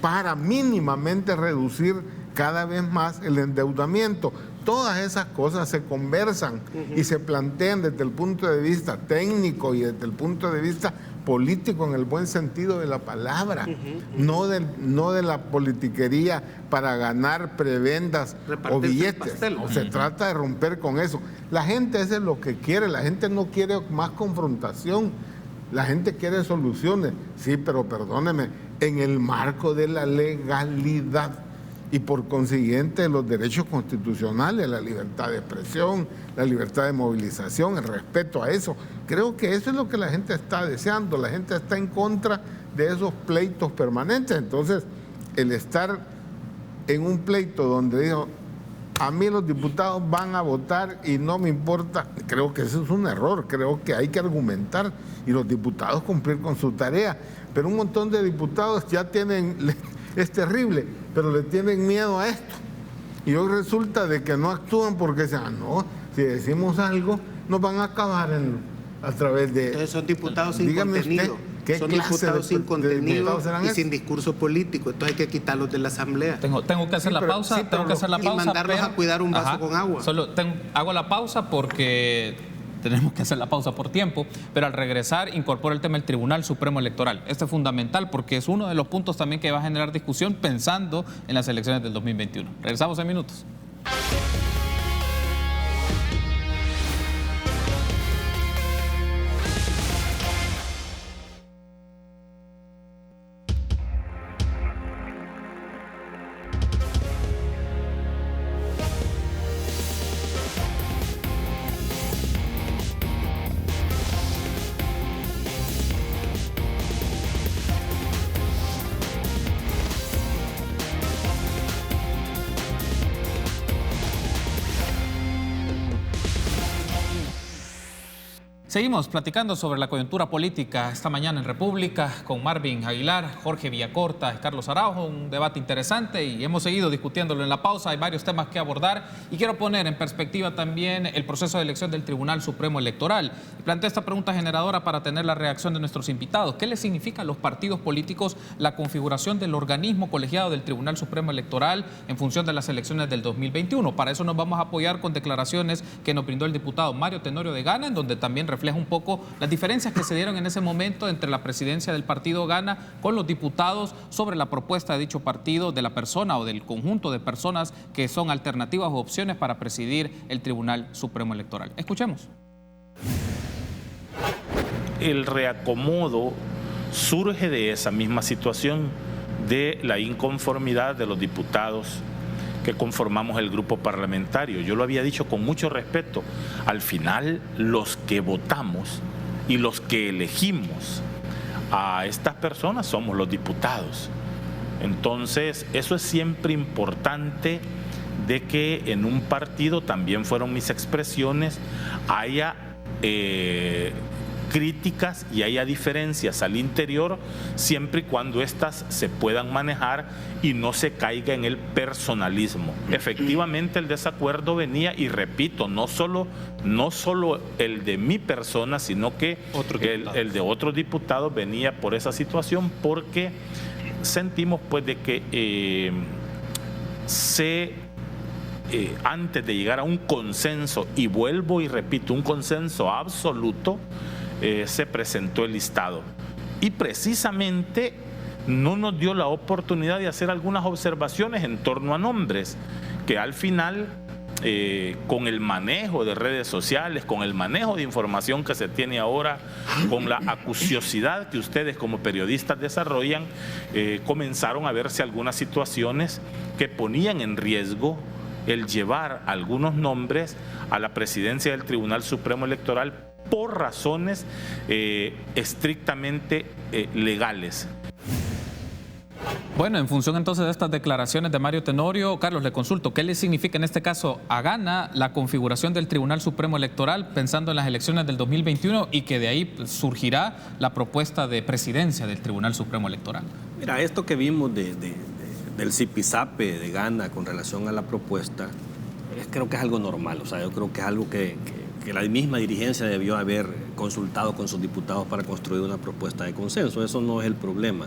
para mínimamente reducir cada vez más el endeudamiento. Todas esas cosas se conversan y se plantean desde el punto de vista técnico y desde el punto de vista político en el buen sentido de la palabra, no de la politiquería para ganar prebendas o billetes. Se trata de romper con eso. La gente eso es lo que quiere, la gente no quiere más confrontación, la gente quiere soluciones. Sí, pero perdóneme, en el marco de la legalidad. Y por consiguiente los derechos constitucionales, la libertad de expresión, la libertad de movilización, el respeto a eso. Creo que eso es lo que la gente está deseando, la gente está en contra de esos pleitos permanentes. Entonces, el estar en un pleito donde dijo, a mí los diputados van a votar y no me importa, creo que eso es un error, creo que hay que argumentar y los diputados cumplir con su tarea. Pero un montón de diputados ya tienen... Es terrible, pero le tienen miedo a esto. Y hoy resulta de que no actúan porque dicen, no, si decimos algo, nos van a acabar a través de... Entonces son diputados sin contenido. Son diputados sin contenido y sin discurso político. Entonces hay que quitarlos de la Asamblea. Tengo que hacer la pausa. Y mandarlos a cuidar un vaso con agua. Hago la pausa porque... tenemos que hacer la pausa por tiempo, pero al regresar incorpora el tema del Tribunal Supremo Electoral. Esto es fundamental porque es uno de los puntos también que va a generar discusión pensando en las elecciones del 2021. Regresamos en minutos. Seguimos platicando sobre la coyuntura política esta mañana en República con Marvin Aguilar, Jorge Villacorta y Carlos Araujo. Un debate interesante y hemos seguido discutiéndolo en la pausa. Hay varios temas que abordar y quiero poner en perspectiva también el proceso de elección del Tribunal Supremo Electoral. Planteo esta pregunta generadora para tener la reacción de nuestros invitados. ¿Qué les significa a los partidos políticos la configuración del organismo colegiado del Tribunal Supremo Electoral en función de las elecciones del 2021? Para eso nos vamos a apoyar con declaraciones que nos brindó el diputado Mario Tenorio de Gana, en donde también refleja un poco las diferencias que se dieron en ese momento entre la presidencia del partido Gana con los diputados sobre la propuesta de dicho partido, de la persona o del conjunto de personas que son alternativas o opciones para presidir el Tribunal Supremo Electoral. Escuchemos. El reacomodo surge de esa misma situación de la inconformidad de los diputados que conformamos el grupo parlamentario. Yo lo había dicho con mucho respeto. Al final, los que votamos y los que elegimos a estas personas somos los diputados. Entonces, eso es siempre importante, de que en un partido, también fueron mis expresiones, haya críticas y haya diferencias al interior, siempre y cuando éstas se puedan manejar y no se caiga en el personalismo. Efectivamente, el desacuerdo venía, y repito, no solo el de mi persona, sino que el de otros diputados venía por esa situación, porque sentimos pues de que antes de llegar a un consenso, y vuelvo y repito, un consenso absoluto, se presentó el listado. Y precisamente no nos dio la oportunidad de hacer algunas observaciones en torno a nombres, que al final, con el manejo de redes sociales, con el manejo de información que se tiene ahora, con la acuciosidad que ustedes como periodistas desarrollan, comenzaron a verse algunas situaciones que ponían en riesgo el llevar algunos nombres a la presidencia del Tribunal Supremo Electoral por razones estrictamente legales. Bueno, en función entonces de estas declaraciones de Mario Tenorio, Carlos, le consulto, ¿qué le significa en este caso a Gana la configuración del Tribunal Supremo Electoral pensando en las elecciones del 2021 y que de ahí surgirá la propuesta de presidencia del Tribunal Supremo Electoral? Mira, esto que vimos del zipizape de Gana con relación a la propuesta, creo que es algo normal. O sea, yo creo que es algo que la misma dirigencia debió haber consultado con sus diputados para construir una propuesta de consenso. Eso no es el problema.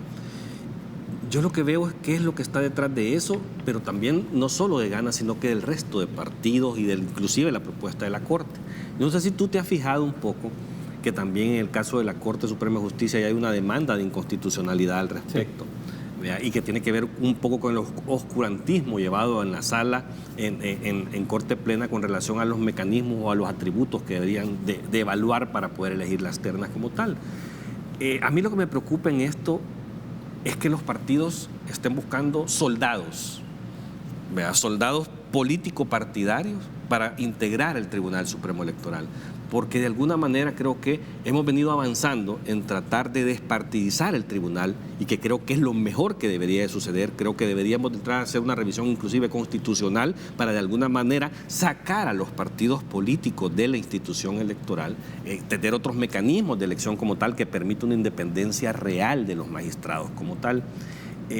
Yo lo que veo es qué es lo que está detrás de eso, pero también no solo de Gana, sino que del resto de partidos y inclusive la propuesta de la Corte. No sé si tú te has fijado un poco que también en el caso de la Corte Suprema de Justicia ya hay una demanda de inconstitucionalidad al respecto. Sí. Y que tiene que ver un poco con el oscurantismo llevado en la sala, en Corte Plena, con relación a los mecanismos o a los atributos que deberían de evaluar para poder elegir las ternas como tal. A mí lo que me preocupa en esto es que los partidos estén buscando soldados político-partidarios para integrar el Tribunal Supremo Electoral, porque de alguna manera creo que hemos venido avanzando en tratar de despartidizar el tribunal, y que creo que es lo mejor que debería de suceder. Creo que deberíamos entrar a hacer una revisión inclusive constitucional para de alguna manera sacar a los partidos políticos de la institución electoral, tener otros mecanismos de elección como tal que permita una independencia real de los magistrados como tal.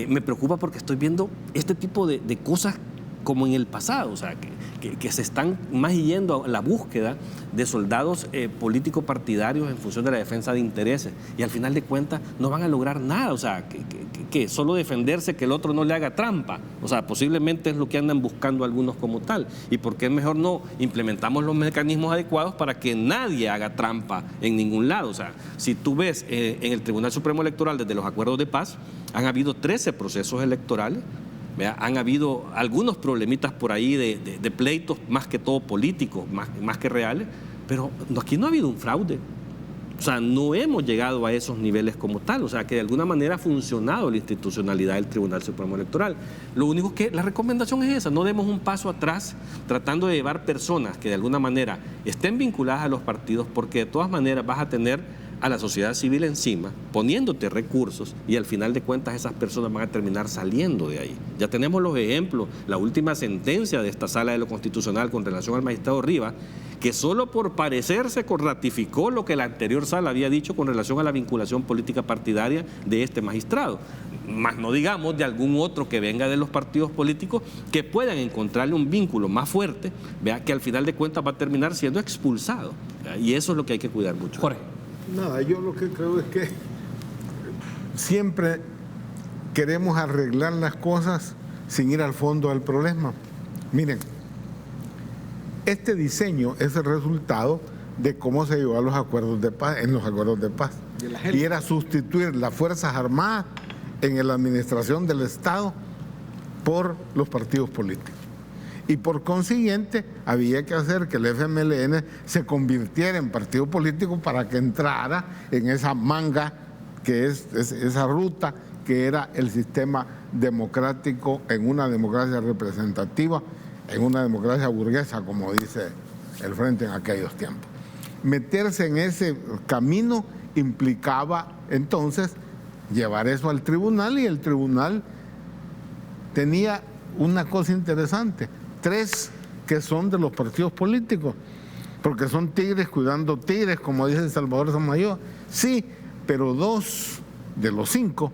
Me preocupa porque estoy viendo este tipo de cosas como en el pasado, o sea, que se están más yendo a la búsqueda de soldados político-partidarios en función de la defensa de intereses, y al final de cuentas no van a lograr nada. O sea, que solo defenderse, que el otro no le haga trampa. O sea, posiblemente es lo que andan buscando algunos como tal. ¿Y por qué mejor no implementamos los mecanismos adecuados para que nadie haga trampa en ningún lado? O sea, si tú ves en el Tribunal Supremo Electoral, desde los acuerdos de paz, han habido 13 procesos electorales. Han habido algunos problemitas por ahí de pleitos, más que todo políticos, más que reales, pero aquí no ha habido un fraude. O sea, no hemos llegado a esos niveles como tal. O sea, que de alguna manera ha funcionado la institucionalidad del Tribunal Supremo Electoral. Lo único que la recomendación es esa: no demos un paso atrás tratando de llevar personas que de alguna manera estén vinculadas a los partidos, porque de todas maneras vas a tener a la sociedad civil encima, poniéndote recursos, y al final de cuentas esas personas van a terminar saliendo de ahí. Ya tenemos los ejemplos, la última sentencia de esta Sala de lo Constitucional con relación al magistrado Rivas, que solo por parecerse ratificó lo que la anterior sala había dicho con relación a la vinculación política partidaria de este magistrado. Más no digamos de algún otro que venga de los partidos políticos que puedan encontrarle un vínculo más fuerte, que al final de cuentas va a terminar siendo expulsado. Y eso es lo que hay que cuidar mucho. Jorge. Nada, yo lo que creo es que siempre queremos arreglar las cosas sin ir al fondo del problema. Miren, este diseño es el resultado de cómo se llegó a los acuerdos de paz, en los acuerdos de paz. Y era sustituir las Fuerzas Armadas en la administración del Estado por los partidos políticos. Y por consiguiente había que hacer que el FMLN se convirtiera en partido político para que entrara en esa manga, que es esa ruta que era el sistema democrático, en una democracia representativa, en una democracia burguesa, como dice el Frente en aquellos tiempos. Meterse en ese camino implicaba entonces llevar eso al tribunal, y el tribunal tenía una cosa interesante: 3 que son de los partidos políticos, porque son tigres cuidando tigres, como dice Salvador Samayoa. Sí, pero 2 de los 5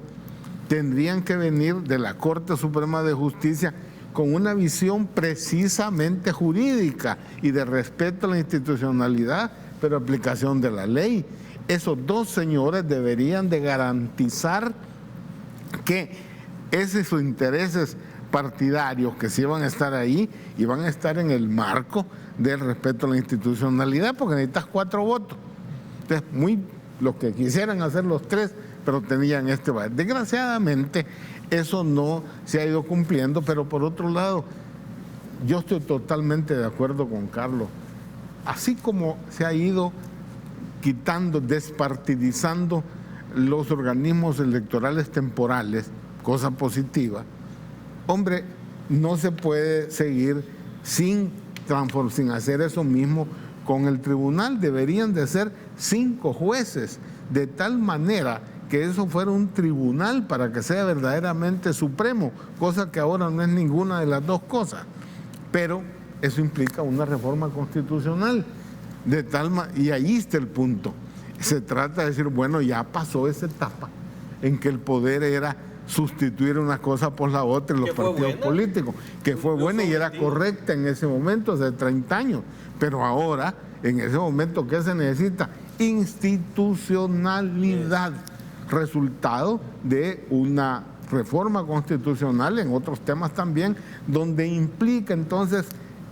tendrían que venir de la Corte Suprema de Justicia con una visión precisamente jurídica y de respeto a la institucionalidad, pero aplicación de la ley. Esos 2 señores deberían de garantizar que esos intereses partidarios que sí van a estar ahí y van a estar en el marco del respeto a la institucionalidad, porque necesitas 4 votos. Entonces, los que quisieran hacer los 3, pero tenían este valor. Desgraciadamente, eso no se ha ido cumpliendo, pero por otro lado, yo estoy totalmente de acuerdo con Carlos. Así como se ha ido quitando, despartidizando los organismos electorales temporales, cosa positiva, hombre, no se puede seguir sin hacer eso mismo con el tribunal. Deberían de ser 5 jueces, de tal manera que eso fuera un tribunal para que sea verdaderamente supremo, cosa que ahora no es ninguna de las 2 cosas. Pero eso implica una reforma constitucional, y ahí está el punto. Se trata de decir, bueno, ya pasó esa etapa en que el poder era sustituir una cosa por la otra en los partidos políticos, que fue buena y era correcta en ese momento, hace 30 años. Pero ahora, en ese momento, ¿qué se necesita? Institucionalidad, resultado de una reforma constitucional en otros temas también, donde implica entonces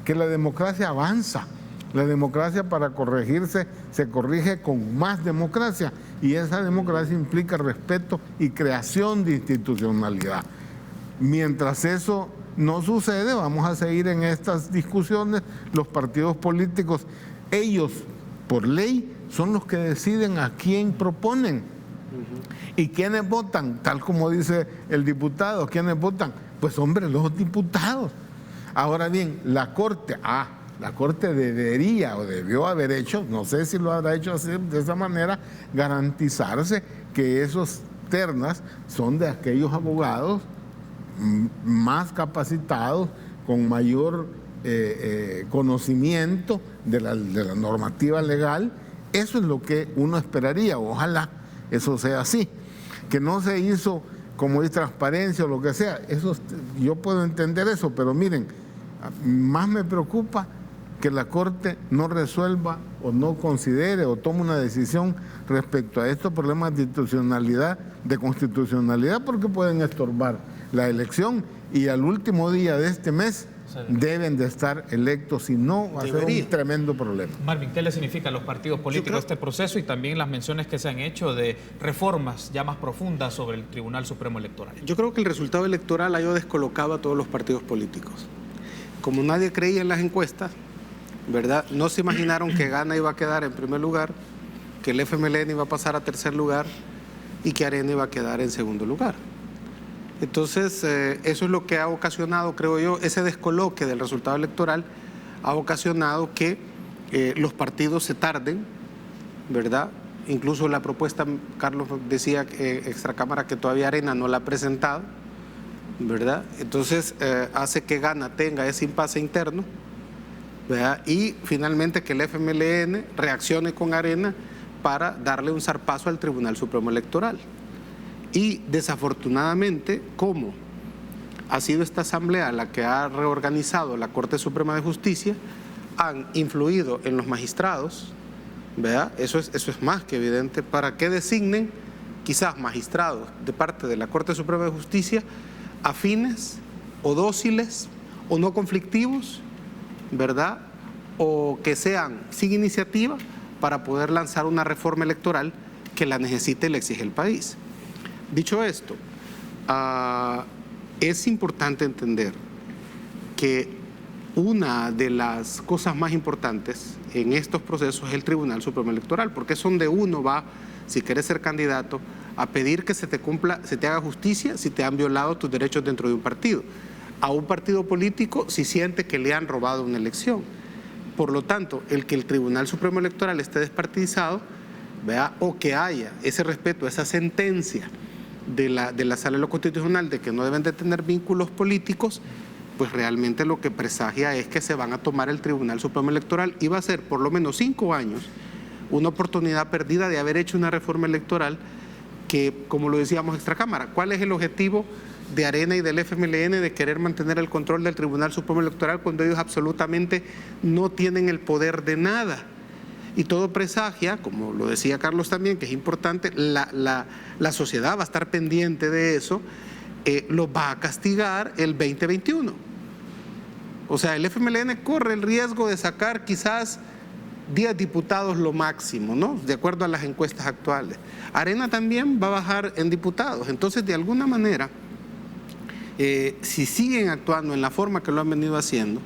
que la democracia avanza. La democracia, para corregirse, se corrige con más democracia, y esa democracia implica respeto y creación de institucionalidad. Mientras eso no sucede, vamos a seguir en estas discusiones. Los partidos políticos, ellos por ley son los que deciden a quién proponen. ¿Y quiénes votan? Tal como dice el diputado, ¿quiénes votan? Pues hombre, los diputados. Ahora bien, la Corte debería o debió haber hecho, no sé si lo habrá hecho así, de esa manera, garantizarse que esos ternas son de aquellos abogados más capacitados, con mayor conocimiento de la normativa legal. Eso es lo que uno esperaría, ojalá eso sea así. Que no se hizo como es transparencia o lo que sea, eso, yo puedo entender eso, pero miren, más me preocupa que la Corte no resuelva o no considere o tome una decisión respecto a estos problemas de institucionalidad, de constitucionalidad, porque pueden estorbar la elección, y al último día de este mes deben de estar electos, si no va a ser un tremendo problema. Marvin, ¿qué le significa a los partidos políticos este proceso y también las menciones que se han hecho de reformas ya más profundas sobre el Tribunal Supremo Electoral? Yo creo que el resultado electoral ha descolocado a todos los partidos políticos. Como nadie creía en las encuestas, ¿verdad? No se imaginaron que Gana iba a quedar en primer lugar, que el FMLN iba a pasar a tercer lugar y que Arena iba a quedar en segundo lugar. Entonces, eso es lo que ha ocasionado, creo yo, ese descoloque del resultado electoral ha ocasionado que los partidos se tarden, ¿verdad? Incluso la propuesta, Carlos decía extracámara que todavía Arena no la ha presentado, ¿verdad? Entonces, hace que Gana tenga ese impasse interno, ¿verdad? Y finalmente que el FMLN reaccione con Arena para darle un zarpazo al Tribunal Supremo Electoral. Y desafortunadamente, como ha sido esta asamblea la que ha reorganizado la Corte Suprema de Justicia, han influido en los magistrados, ¿verdad? Eso es más que evidente, para que designen quizás magistrados de parte de la Corte Suprema de Justicia afines o dóciles o no conflictivos, ¿verdad? O que sean sin iniciativa para poder lanzar una reforma electoral que la necesite y le exige el país. Dicho esto, es importante entender que una de las cosas más importantes en estos procesos es el Tribunal Supremo Electoral, porque es donde uno va, si quieres ser candidato, a pedir que se te haga justicia si te han violado tus derechos dentro de un partido. A un partido político si siente que le han robado una elección. Por lo tanto, el que el Tribunal Supremo Electoral esté despartidizado, ¿verdad? O que haya ese respeto, esa sentencia de la Sala de lo Constitucional de que no deben de tener vínculos políticos, pues realmente lo que presagia es que se van a tomar el Tribunal Supremo Electoral y va a ser por lo menos 5 años una oportunidad perdida de haber hecho una reforma electoral que, como lo decíamos, extracámara. ¿Cuál es el objetivo de Arena y del FMLN de querer mantener el control del Tribunal Supremo Electoral cuando ellos absolutamente no tienen el poder de nada? Y todo presagia, como lo decía Carlos también, que es importante, la sociedad va a estar pendiente de eso, los va a castigar el 2021. O sea, el FMLN corre el riesgo de sacar quizás 10 diputados lo máximo, ¿no? De acuerdo a las encuestas actuales. Arena también va a bajar en diputados. Entonces, de alguna manera, si siguen actuando en la forma que lo han venido haciendo,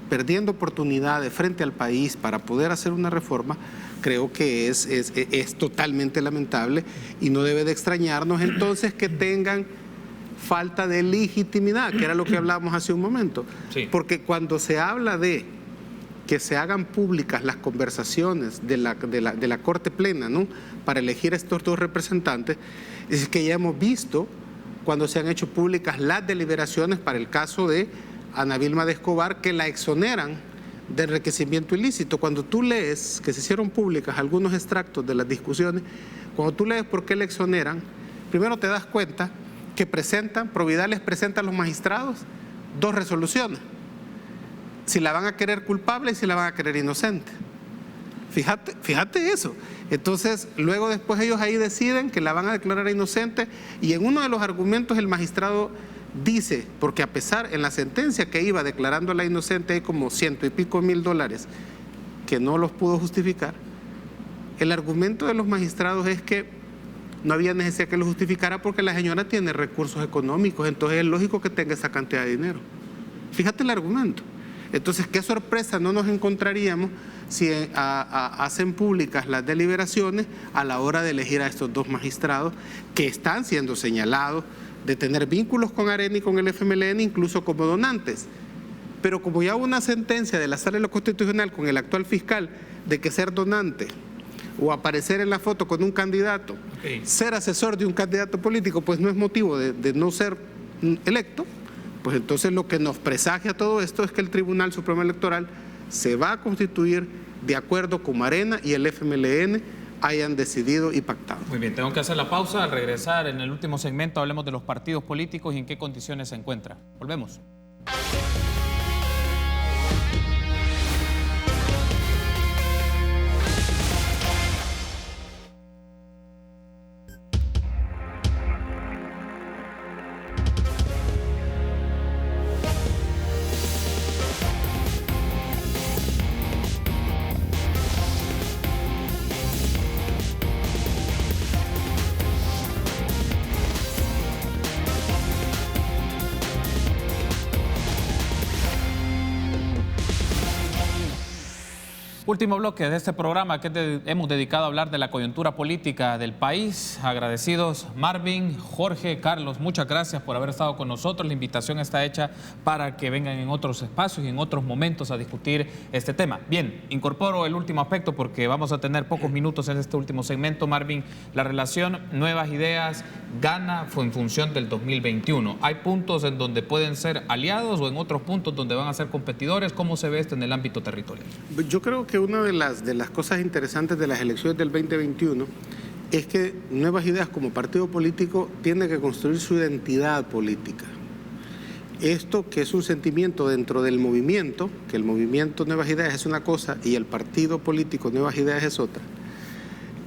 perdiendo oportunidades frente al país para poder hacer una reforma, creo que es totalmente lamentable y no debe de extrañarnos entonces que tengan falta de legitimidad, que era lo que hablábamos hace un momento. Sí. Porque cuando se habla de que se hagan públicas las conversaciones de la Corte Plena, ¿no?, para elegir a estos 2 representantes, es que ya hemos visto cuando se han hecho públicas las deliberaciones para el caso de Ana Vilma de Escobar, que la exoneran de enriquecimiento ilícito. Cuando tú lees que se hicieron públicas algunos extractos de las discusiones, cuando tú lees por qué la exoneran, primero te das cuenta que Providad les presenta a los magistrados 2 resoluciones. Si la van a querer culpable y si la van a querer inocente. Fíjate eso. Entonces, luego después ellos ahí deciden que la van a declarar inocente y en uno de los argumentos el magistrado dice, porque a pesar en la sentencia que iba declarándola inocente hay como $100 y pico mil que no los pudo justificar, el argumento de los magistrados es que no había necesidad que lo justificara porque la señora tiene recursos económicos, entonces es lógico que tenga esa cantidad de dinero. Fíjate el argumento. Entonces, qué sorpresa no nos encontraríamos si hacen públicas las deliberaciones a la hora de elegir a estos 2 magistrados que están siendo señalados de tener vínculos con Arena y con el FMLN, incluso como donantes. Pero como ya hubo una sentencia de la Sala de lo Constitucional con el actual fiscal de que ser donante o aparecer en la foto con un candidato, ser asesor de un candidato político, pues no es motivo de no ser electo, pues entonces lo que nos presagia todo esto es que el Tribunal Supremo Electoral se va a constituir de acuerdo como Arena y el FMLN hayan decidido y pactado. Muy bien, tengo que hacer la pausa. Al regresar en el último segmento hablemos de los partidos políticos y en qué condiciones se encuentran. Volvemos. Último bloque de este programa que hemos dedicado a hablar de la coyuntura política del país. Agradecidos Marvin, Jorge, Carlos, muchas gracias por haber estado con nosotros. La invitación está hecha para que vengan en otros espacios y en otros momentos a discutir este tema. Bien, incorporo el último aspecto porque vamos a tener pocos minutos en este último segmento. Marvin, la relación Nuevas Ideas gana fue en función del 2021. ¿Hay puntos en donde pueden ser aliados o en otros puntos donde van a ser competidores? ¿Cómo se ve esto en el ámbito territorial? Yo creo que una de las cosas interesantes de las elecciones del 2021 es que Nuevas Ideas como partido político tiene que construir su identidad política. Esto que es un sentimiento dentro del movimiento, que el movimiento Nuevas Ideas es una cosa y el partido político Nuevas Ideas es otra.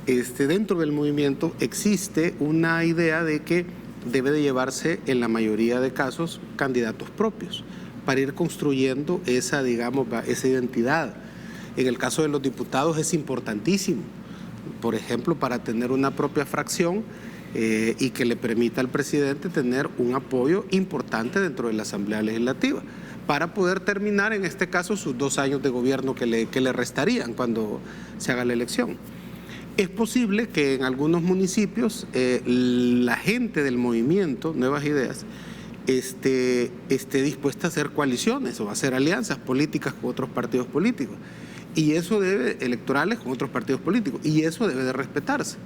Dentro del movimiento existe una idea de que debe de llevarse en la mayoría de casos candidatos propios para ir construyendo esa identidad. En el caso de los diputados es importantísimo, por ejemplo, para tener una propia fracción y que le permita al presidente tener un apoyo importante dentro de la Asamblea Legislativa para poder terminar, en este caso, sus 2 años de gobierno que le restarían cuando se haga la elección. Es posible que en algunos municipios la gente del movimiento Nuevas Ideas esté dispuesta a hacer coaliciones o a hacer alianzas políticas con otros partidos políticos. Y eso electorales con otros partidos políticos, y eso debe de respetarse.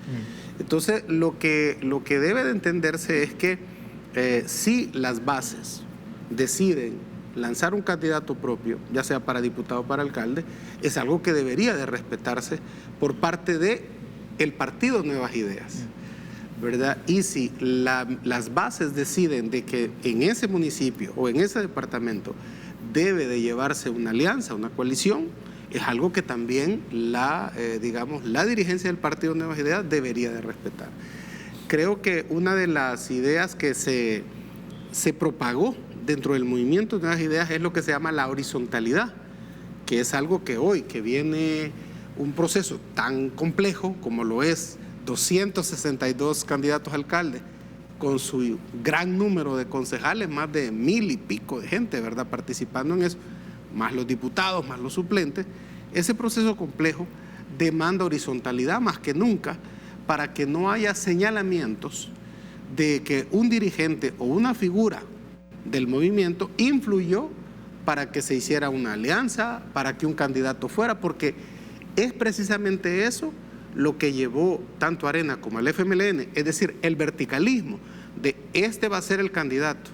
Entonces, lo que debe de entenderse es que si las bases deciden lanzar un candidato propio, ya sea para diputado o para alcalde, es algo que debería de respetarse por parte del partido Nuevas Ideas, ¿verdad? Y si las bases deciden de que en ese municipio o en ese departamento debe de llevarse una alianza, una coalición, es algo que también la dirigencia del partido Nuevas Ideas debería de respetar. Creo que una de las ideas que se propagó dentro del movimiento Nuevas Ideas es lo que se llama la horizontalidad, que es algo que hoy, que viene un proceso tan complejo como lo es 262 candidatos a alcalde, con su gran número de concejales, más de 1000 y pico de gente, ¿verdad?, participando en eso, más los diputados, más los suplentes. Ese proceso complejo demanda horizontalidad más que nunca para que no haya señalamientos de que un dirigente o una figura del movimiento influyó para que se hiciera una alianza, para que un candidato fuera, porque es precisamente eso lo que llevó tanto a Arena como al FMLN, es decir, el verticalismo de este va a ser el candidato,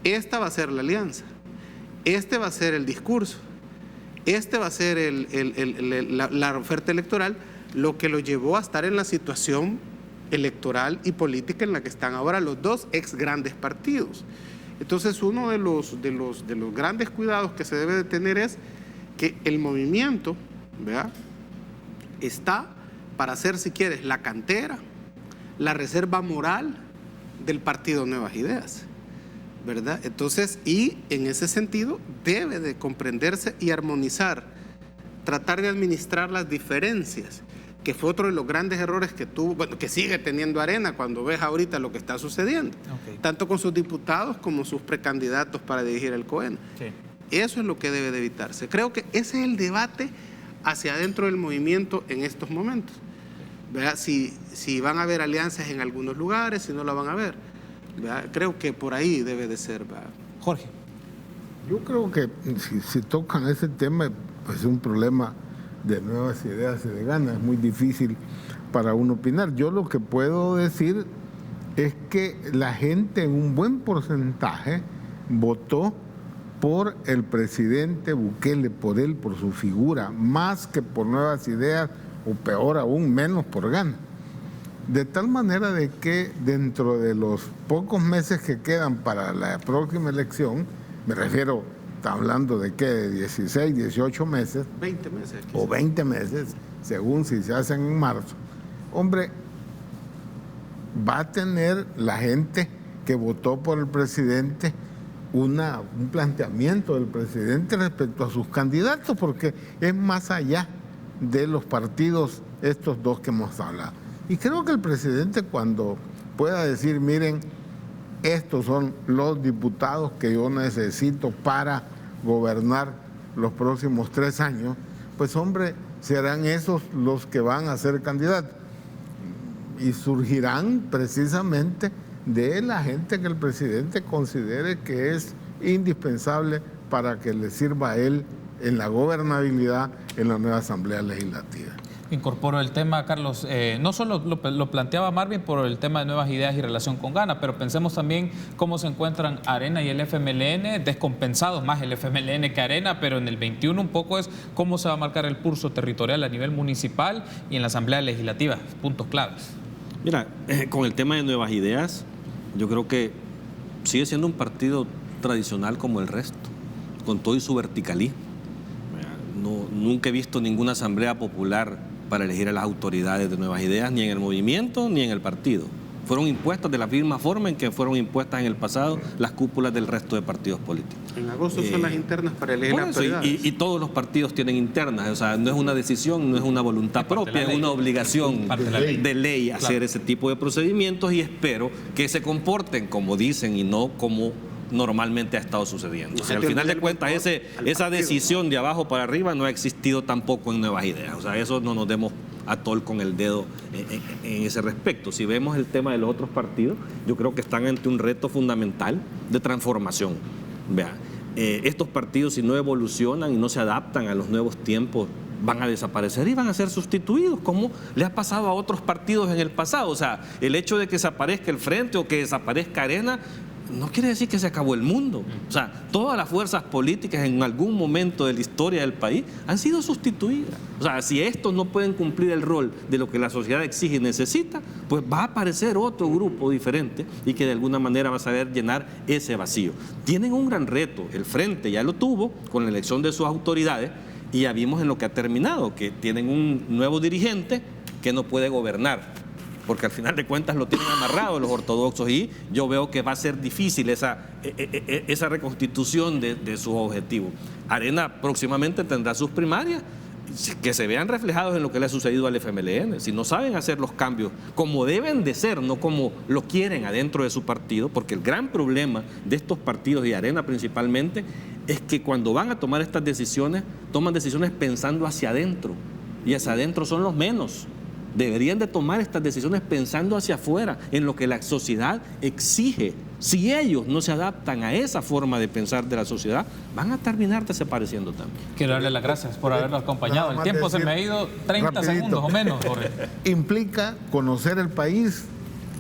esta va a ser la alianza, este va a ser el discurso, este va a ser la oferta electoral, lo que lo llevó a estar en la situación electoral y política en la que están ahora los dos ex grandes partidos. Entonces, uno de los grandes cuidados que se debe de tener es que el movimiento, ¿verdad?, está para ser, si quieres, la cantera, la reserva moral del partido Nuevas Ideas, ¿verdad? Entonces, y en ese sentido debe de comprenderse y armonizar, tratar de administrar las diferencias, que fue otro de los grandes errores que tuvo, bueno, que sigue teniendo Arena cuando ves ahorita lo que está sucediendo, tanto con sus diputados como sus precandidatos para dirigir el COEN. Eso es lo que debe de evitarse. Creo que ese es el debate hacia adentro del movimiento en estos momentos, ¿verdad? Si van a haber alianzas en algunos lugares, si no la van a haber, ¿verdad? Creo que por ahí debe de ser, ¿verdad? Jorge. Yo creo que si tocan ese tema, pues es un problema de Nuevas Ideas y de Gana, es muy difícil para uno opinar. Yo lo que puedo decir es que la gente en un buen porcentaje votó por el presidente Bukele, por él, por su figura, más que por Nuevas Ideas, o peor aún, menos por Gana. De tal manera de que dentro de los pocos meses que quedan para la próxima elección, me refiero, está hablando de qué, de 16, 18 meses. 20 meses. Quizás. O 20 meses, según si se hacen en marzo. Hombre, va a tener la gente que votó por el presidente un planteamiento del presidente respecto a sus candidatos, porque es más allá de los partidos, estos dos que hemos hablado. Y creo que el presidente, cuando pueda decir, miren, estos son los diputados que yo necesito para gobernar los próximos 3 años, pues hombre, serán esos los que van a ser candidatos. Y surgirán precisamente de la gente que el presidente considere que es indispensable para que le sirva a él en la gobernabilidad en la nueva Asamblea Legislativa. Incorporo el tema, Carlos, no solo lo planteaba Marvin por el tema de Nuevas Ideas y relación con Gana, pero pensemos también cómo se encuentran Arena y el FMLN, descompensados más el FMLN que Arena, pero en el 21 un poco es cómo se va a marcar el pulso territorial a nivel municipal y en la Asamblea Legislativa, puntos claves. Mira, con el tema de Nuevas Ideas, yo creo que sigue siendo un partido tradicional como el resto, con todo y su verticalismo. Nunca he visto ninguna asamblea popular para elegir a las autoridades de Nuevas Ideas, ni en el movimiento ni en el partido. Fueron impuestas de la misma forma en que fueron impuestas en el pasado las cúpulas del resto de partidos políticos. En agosto son las internas para elegir las autoridades. Y todos los partidos tienen internas, o sea, no es una decisión, no es una voluntad propia, es una obligación de ley hacer ese tipo de procedimientos, y espero que se comporten como dicen y no como normalmente ha estado sucediendo. O sea, al final de cuentas, esa decisión de abajo para arriba no ha existido tampoco en Nuevas Ideas. O sea, eso no nos demos atol con el dedo en ese respecto. Si vemos el tema de los otros partidos, yo creo que están ante un reto fundamental de transformación. Vea, estos partidos, si no evolucionan y no se adaptan a los nuevos tiempos, van a desaparecer y van a ser sustituidos, como le ha pasado a otros partidos en el pasado. O sea, el hecho de que desaparezca el Frente o que desaparezca Arena no quiere decir que se acabó el mundo. O sea, todas las fuerzas políticas en algún momento de la historia del país han sido sustituidas. O sea, si estos no pueden cumplir el rol de lo que la sociedad exige y necesita, pues va a aparecer otro grupo diferente y que de alguna manera va a saber llenar ese vacío. Tienen un gran reto. El Frente ya lo tuvo con la elección de sus autoridades y ya vimos en lo que ha terminado, que tienen un nuevo dirigente que no puede gobernar, porque al final de cuentas lo tienen amarrado los ortodoxos, y yo veo que va a ser difícil esa reconstitución de sus objetivos. Arena próximamente tendrá sus primarias, que se vean reflejados en lo que le ha sucedido al FMLN. Si no saben hacer los cambios como deben de ser, no como lo quieren adentro de su partido, porque el gran problema de estos partidos y Arena principalmente es que cuando van a tomar estas decisiones, toman decisiones pensando hacia adentro, y hacia adentro son los menos. Deberían de tomar estas decisiones pensando hacia afuera, en lo que la sociedad exige. Si ellos no se adaptan a esa forma de pensar de la sociedad, van a terminar desapareciendo también. Quiero darle las gracias por habernos acompañado. El tiempo se me ha ido 30 rapidito, segundos o menos, Jorge. Implica conocer el país,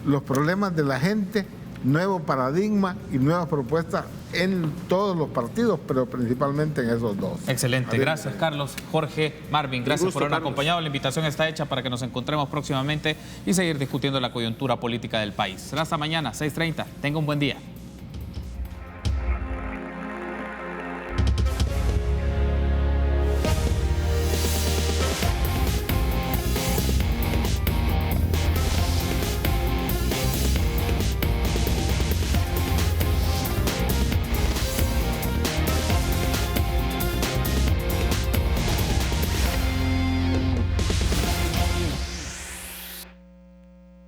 los problemas de la gente, nuevo paradigma y nuevas propuestas en todos los partidos, pero principalmente en esos dos. Excelente, gracias Carlos, Jorge, Marvin, gracias por habernos acompañado. La invitación está hecha para que nos encontremos próximamente y seguir discutiendo la coyuntura política del país. Será hasta mañana, 6:30. Tenga un buen día.